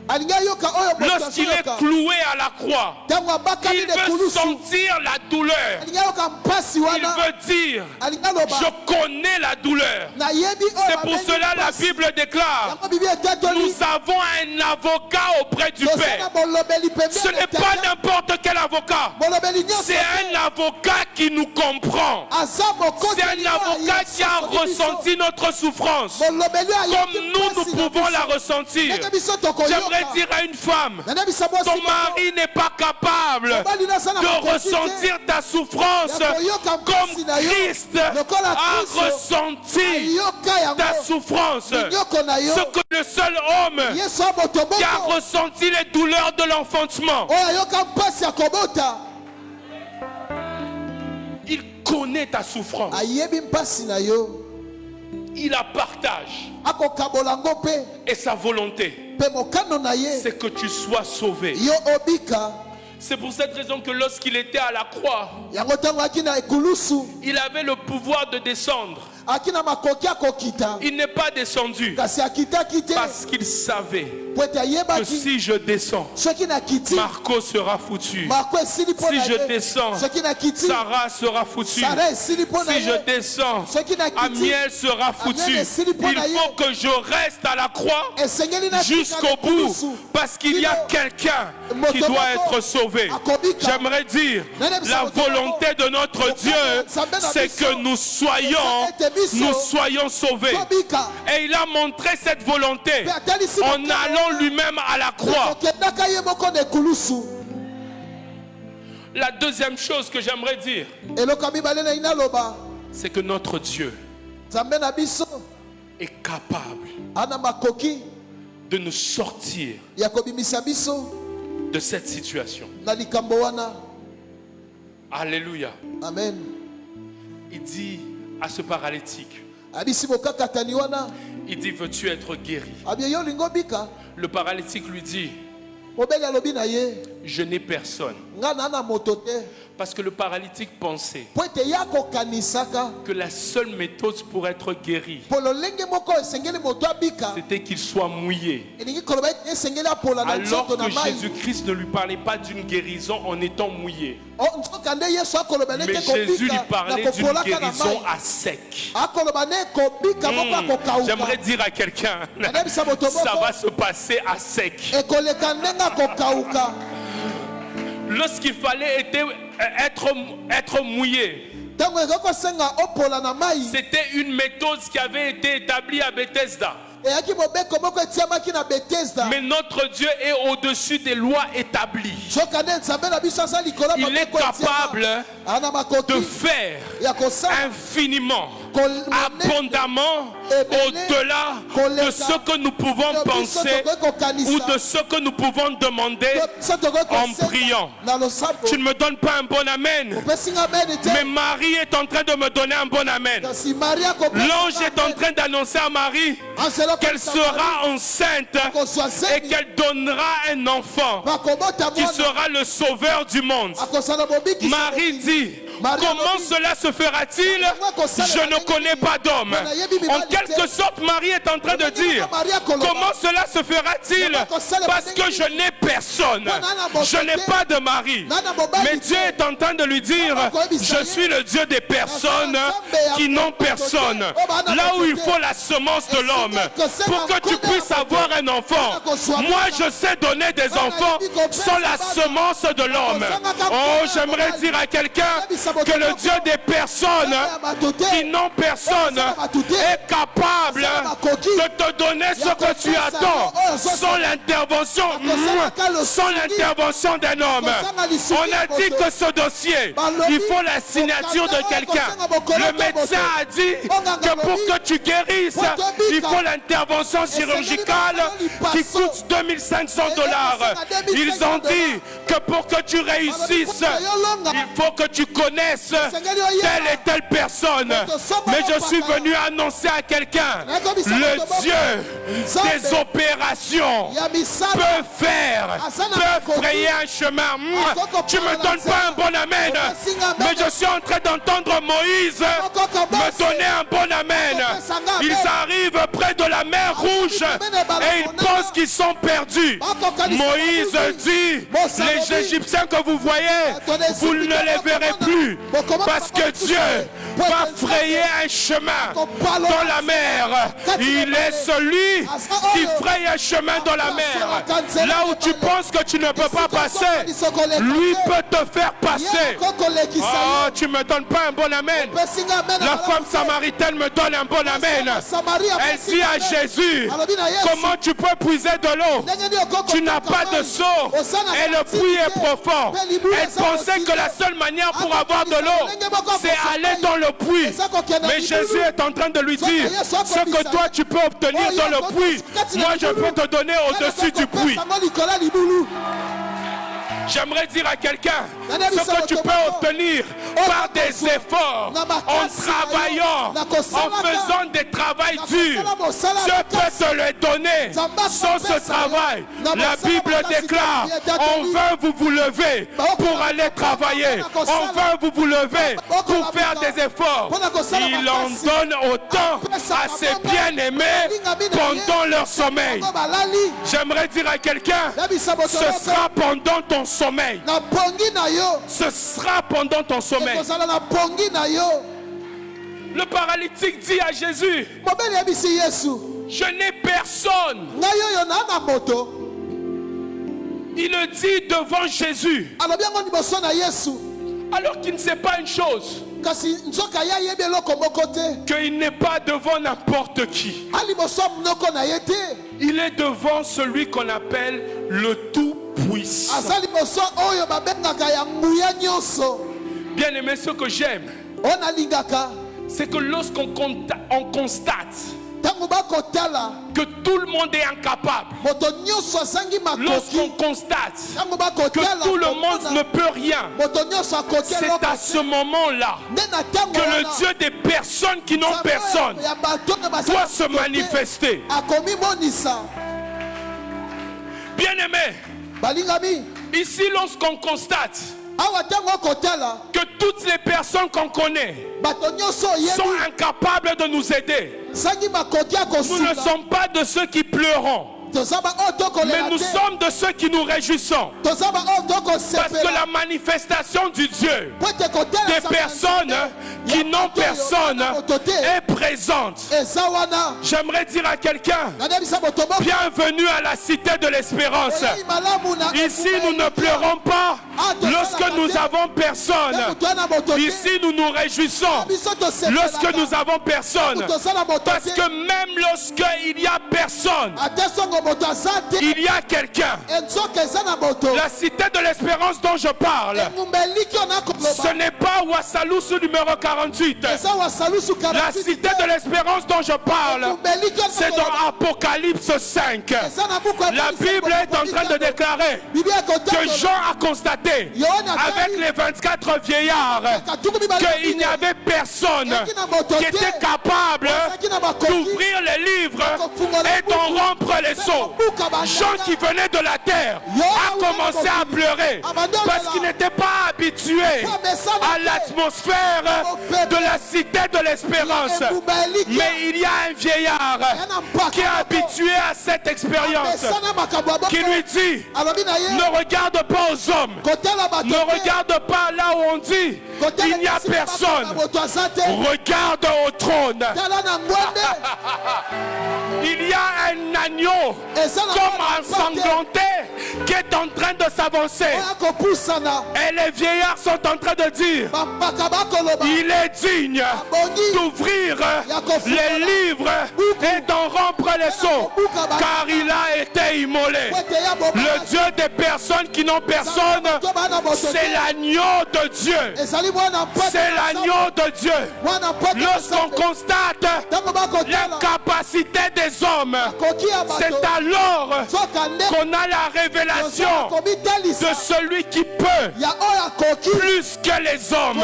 alingi ayoka oyo moto Lorsqu'il est azoyoka cloué à la croix, ntango abakami il na veut ekulusu sentir la douleur. alingi ayoka mpasi Il wana veut dire, alingi aloba je connais la douleur. nayebi oyo C'est pour babengi cela la mpasi. Bible déclare, yango bibi etatoli nous avons un avocat auprès du toza na Père. bolobeli Ce pembeni n'est pas n'importe quel avocat. bolobeli nyonso C'est un avocat qui nous comprend. aza mokonzi C'est un avocat qui a ressenti notre souffrance. bolobeli oyo Comme ayoki nous, mpasi nous na pouvons biso. la ressentir. ndenge biso J'aimerais tokoyoka dire à une femme, nanebisa mwasi ton moko, mari n'est pas capable mobali naza na de makoki te. ressentir ta souffrance Ya koyoka comme mpasi na yo. Christ Lokola a Kristo ressenti ayoka yango ta souffrance. nyoko na yo Ce que le seul homme yesu ya moto qui a moko ressenti les douleurs de l'enfantement, oyo ayoka mpasi ya kobota il connaît ta souffrance. ayebi mpasi na yo Il la partage. akokabola yango mpe Et sa volonté, mpe mokano na ye c'est que tu sois sauvé. yo obika C'est pour cette raison que lorsqu'il était à la croix, yango ntango aki na ekulusu il avait le pouvoir de descendre. aki na makoki akokita Il n'est pas descendu kasi akitaki te parce qu'il savait po ete que ayebaki si je descends, soki nakiti Marco sera foutu. Marko esili mpo Si na je ye descends, soki nakiti Sarah sera foutue. Sara esili mpo na Si je ye descends, soki nakiti Amiel sera foutu. Amiel esili mpo Il na ye faut que je reste à la croix esengeli natika jusqu'au bout, likulusu. parce qu'il y a quelqu'un qui doit être sauvé. J'aimerais dire, la volonté de notre Dieu, c'est que nous soyons sauvés. Et il a montré cette volonté en allant lui-même à la croix. okendaka ye moko na ekulusu. La deuxième chose que j'aimerais dire, eloko ya mibale na ina loba c'est que notre Dieu nzambe na biso est capable ana makoki de nous sortir ya kobimisa biso de cette situation. na likambo wana. Alléluia. Amen. Il dit à ce paralytique, abisi mokakatani wana il dit, veux-tu être guéri? abie yo lingo bika Le paralytique lui dit, mobeli alobi na ye je n'ai personne. nga na na moto te Parce que le paralytique pensait po ete ye akokanisaka que la seule méthode pour être guéri, po lolenge moko esengeli moto abika c'était qu'il soit mouillé. elingi koloba ete esengeli apola na Alors nzoto na que mai. Jésus-Christ ne lui parlait pas d'une guérison en étant mouillé. nzoka nde yesu akoloba Mais nete Jésus lui kobika na parlait d'une kopolaka na guérison mai à sec. akoloba ne kobika moko akokauka. J'aimerais dire à quelqu'un, Anayebisa moto moko, ça va se passer à sec. ekoleka ndenge akokauka. Lorsqu'il fallait être mouillé, ntango ekokosenga opola na mai c'était une méthode qui avait été établie à Bethesda. eyaki mobeko moko etiamaki na betesda. Mais notre Dieu est au-dessus des lois établies. soka nde nzambe na biso aza likolo ya Il est mabeko etiama. capable ana makoki de faire ya kosala infiniment, kolone abondamment, au-delà de ce que nous pouvons penser ou de ce que nous pouvons demander en priant. na losambo. Tu ne me donnes pas un bon amen, opesinga amen te. mais Marie est en train de me donner un bon amen. kasi maria akopesa L'ange est en amen. train d'annoncer à Marie Anselo qu'elle kopesa sera enceinte Akozwa et zemi. qu'elle donnera un enfant bakobota qui mwana. sera le sauveur du monde. akosala mobikisi Marie mobimbi. dit, Marie comment alobi, cela se fera-t-il? Je ne connais pas d'homme. En quelque sorte, Marie est en train de dire, comment cela se fera-t-il? Parce que je n'ai personne. Je n'ai pas de mari. Mais Dieu est en train de lui dire, je suis le Dieu des personnes qui n'ont personne. Là où il faut la semence de l'homme, pour que tu puisses avoir un enfant. Moi, je sais donner des enfants sans la semence de l'homme. Oh, j'aimerais dire à quelqu'un que le Dieu des personnes qui n'ont personne est capable de te donner ce que tu attends sans l'intervention d'un homme. On a dit que ce dossier, il faut la signature de quelqu'un. Le médecin a dit que pour que tu guérisses, il faut l'intervention chirurgicale qui coûte $2500. Ils ont dit que pour que tu réussisses, il faut que tu connaisses telle et telle personne. Mais je suis venu annoncer à quelqu'un, le Dieu des opérations peut frayer un chemin. Tu me donnes pas un bon amen, mais je suis en train d'entendre Moïse me donner un bon amen. Ils arrivent près de la mer Rouge et ils pensent qu'ils sont perdus. Moïse dit, les Égyptiens que vous voyez, vous ne les verrez plus, parce que Dieu va frayer un chemin dans la mer. Il est celui qui fraye un chemin dans la mer. Là où tu penses que tu ne peux pas passer, lui peut te faire passer. Oh, tu me donnes pas un bon amen. La femme samaritaine me donne un bon amen. Elle dit à Jésus, comment tu peux puiser de l'eau? Tu n'as pas de seau et le puits est profond. Elle pensait que la seule manière pour avoir de l'eau, c'est aller dans le puits. Mais Jésus est en train de lui dire, ce que toi tu peux obtenir dans le puits, moi je peux te donner au-dessus du puits. J'aimerais dire à quelqu'un, ce que tu peux obtenir par des efforts, en travaillant, en faisant des travails durs, Dieu peut te le donner. Sans ce travail, la Bible déclare, en vain vous vous levez pour aller travailler, en vain vous vous levez pour faire des efforts. Il en donne autant à ses bien-aimés pendant leur sommeil. J'aimerais dire à quelqu'un, ce sera pendant ton sommeil. Ce sera pendant ton sommeil. Le paralytique dit à Jésus, je n'ai personne. Il le dit devant Jésus, alors qu'il ne sait pas une chose, qu'il n'est pas devant n'importe qui. Il est devant celui qu'on appelle le Tout-Puissant. Bien aimé, ce que j'aime, c'est que lorsqu'on constate que tout le monde est incapable, lorsqu'on constate que tout le monde ne peut rien, c'est à ce moment-là que le Dieu des personnes qui n'ont personne doit se manifester. Bien-aimé, ici lorsqu'on constate que toutes les personnes qu'on connaît sont incapables de nous aider, nous ne sommes pas de ceux qui pleurons, mais nous sommes de ceux qui nous réjouissons. Parce que la manifestation du Dieu des personnes qui n'ont personne est présente. J'aimerais dire à quelqu'un, bienvenue à la cité de l'espérance. Ici nous ne pleurons pas lorsque nous avons personne. Ici nous nous réjouissons lorsque nous avons personne. Parce que même lorsqu'il y a personne, il y a quelqu'un. La cité de l'espérance dont je parle, ce n'est pas Wassalousu numéro 48. La cité de l'espérance dont je parle, c'est dans Apocalypse 5. La Bible est en train de déclarer que Jean a constaté avec les 24 vieillards qu'il n'y avait personne qui était capable d'ouvrir les livres et d'en rompre les sceaux. Jean qui venait de la terre a commencé à pleurer parce qu'il n'était pas habitué à l'atmosphère de la cité de l'espérance. Mais il y a un vieillard qui est habitué à cette expérience, qui lui dit, ne regarde pas aux hommes, ne regarde pas là où on dit il n'y a personne, regarde au trône. Il y a un agneau comme ensanglanté qui est en train de s'avancer. Et les vieillards sont en train de dire, il est digne d'ouvrir les livres et d'en rompre les sceaux, car il a été immolé. Le Dieu des personnes qui n'ont personne, c'est l'agneau de Dieu. C'est l'agneau de Dieu. Lorsqu'on constate l'incapacité des hommes, c'est alors qu'on a la révélation de celui qui peut plus que les hommes.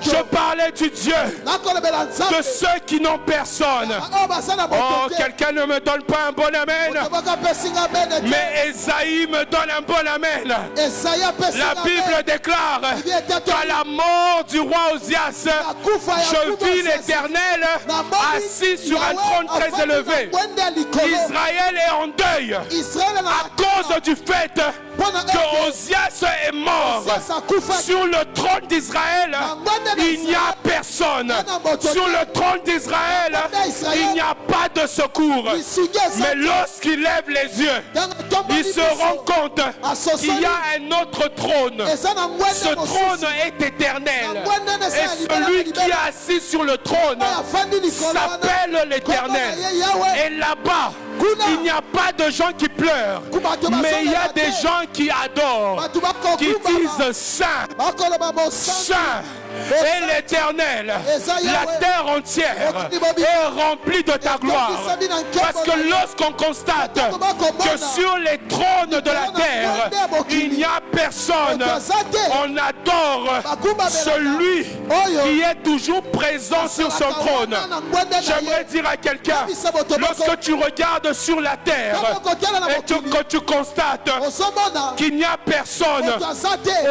Je parlais du Dieu de ceux qui n'ont personne. Oh, quelqu'un ne me donne pas un bon amen, mais Esaïe me donne un bon amen. La Bible déclare qu'à la mort du roi Osias, je vis l'Éternel assis sur un trône très élevé. Israël est en deuil à cause du fait que Osias est mort. Sur le trône d'Israël, il n'y a personne. Sur le trône d'Israël, il n'y a pas de secours. Mais lorsqu'il lève les yeux, il se rend compte qu'il y a un autre trône. Ce trône est éternel. Et celui qui est assis sur le trône s'appelle l'Éternel. Et là-bas, il n'y a pas de gens qui pleurent, mais il y a des gens qui adorent, qui disent Saint, Saint est l'Éternel. La terre entière est remplie de ta gloire. Parce que lorsqu'on constate que sur les trônes de la terre, il n'y a personne, on adore celui qui est toujours présent sur son trône. J'aimerais dire à quelqu'un, lorsque tu regardes sur la terre et que tu constates qu'il n'y a personne,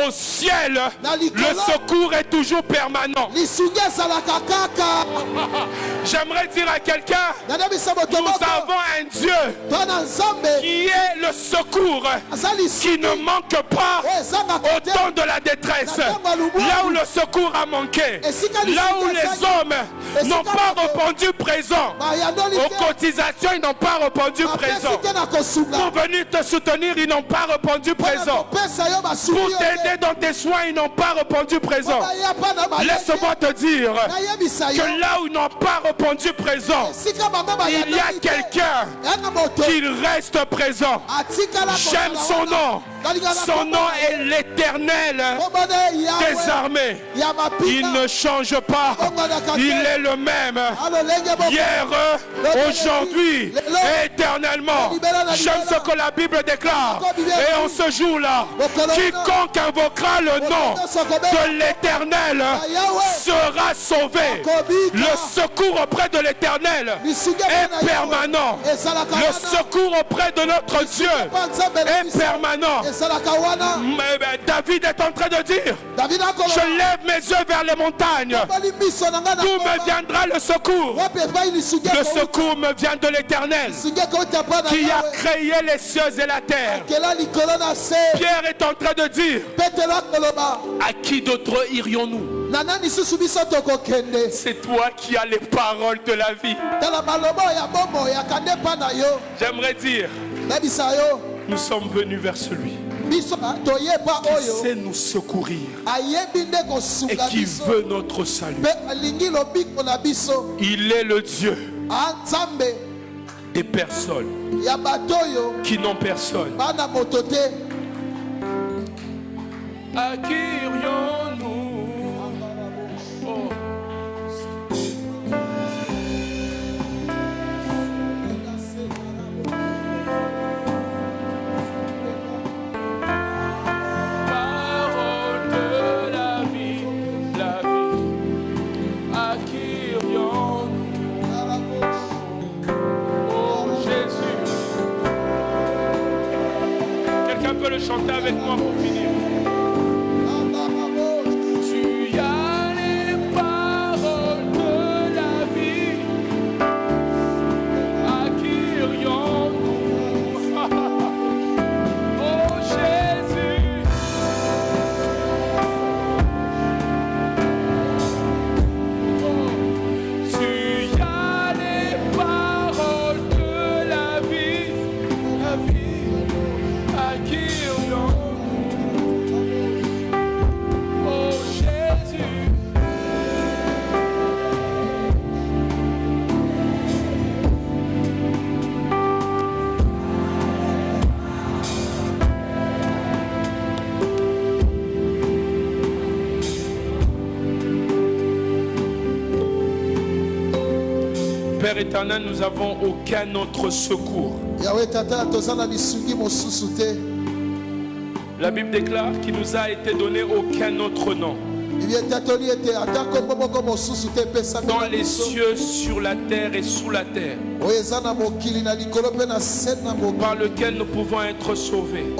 au ciel, le secours est toujours permanent. J'aimerais dire à quelqu'un, nous avons un Dieu qui est le secours, qui ne manque pas au temps de la détresse. Là où le secours a manqué, là où les hommes n'ont pas répondu présent, aux cotisations ils n'ont pas répondu présent, pour venir te soutenir ils n'ont pas répondu présent, pour t'aider dans tes soins ils n'ont pas répondu présent. Laisse-moi te dire que là où ils n'ont pas répondu présent, il y a quelqu'un qui reste présent. J'aime son nom. Son nom est l'Éternel des armées. Il ne change pas. Il est le même. Hier, aujourd'hui, et éternellement. J'aime ce que la Bible déclare. Et en ce jour-là, quiconque invoquera le nom de l'Éternel sera sauvé. Le secours auprès de l'Éternel est permanent. Le secours auprès de notre Dieu est permanent. David est en train de dire, je lève mes yeux vers les montagnes. D'où me viendra le secours? Le secours me vient de l'Éternel qui a créé les cieux et la terre. Pierre est en train de dire, à qui d'autre irions-nous? C'est toi qui as les paroles de la vie. J'aimerais dire, nous sommes venus vers celui qui sait nous secourir et qui veut notre salut. Il est le Dieu des personnes qui n'ont personne. À qui irions-nous? Le chanter avec moi pour finir. Tu as les paroles de la vie. À qui irions-nous? Oh Jésus. Oh, tu as les paroles de la vie. La vie. À qui Père éternel, nous n'avons aucun autre secours. La Bible déclare qu'il nous a été donné aucun autre nom. Dans les cieux, sur la terre et sous la terre, par lequel nous pouvons être sauvés,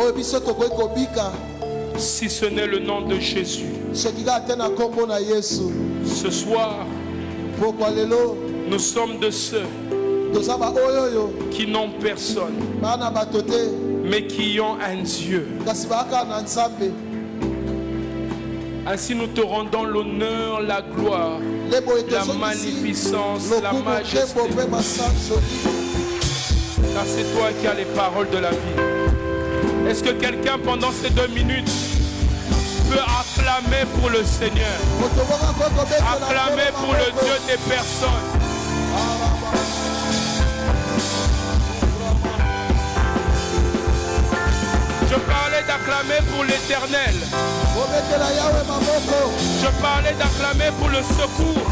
si ce n'est le nom de Jésus. Ce soir, nous sommes de ceux qui n'ont personne, mais qui ont un Dieu. Ainsi nous te rendons l'honneur, la gloire, la magnificence, la majesté. Car c'est toi qui as les paroles de la vie. Est-ce que quelqu'un pendant ces 2 minutes peut acclamer pour le Seigneur? Acclamer pour le Dieu des personnes. Je parlais d'acclamer pour l'Éternel. Je parlais d'acclamer pour le secours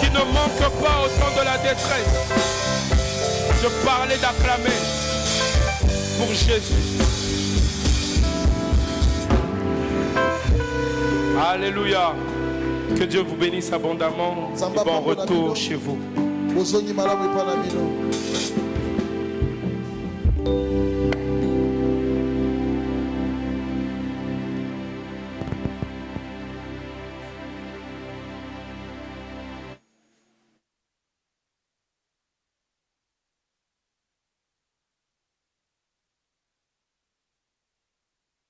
qui ne manque pas au temps de la détresse. Je parlais d'acclamer pour Jésus. Alléluia. Que Dieu vous bénisse abondamment et bon retour chez vous.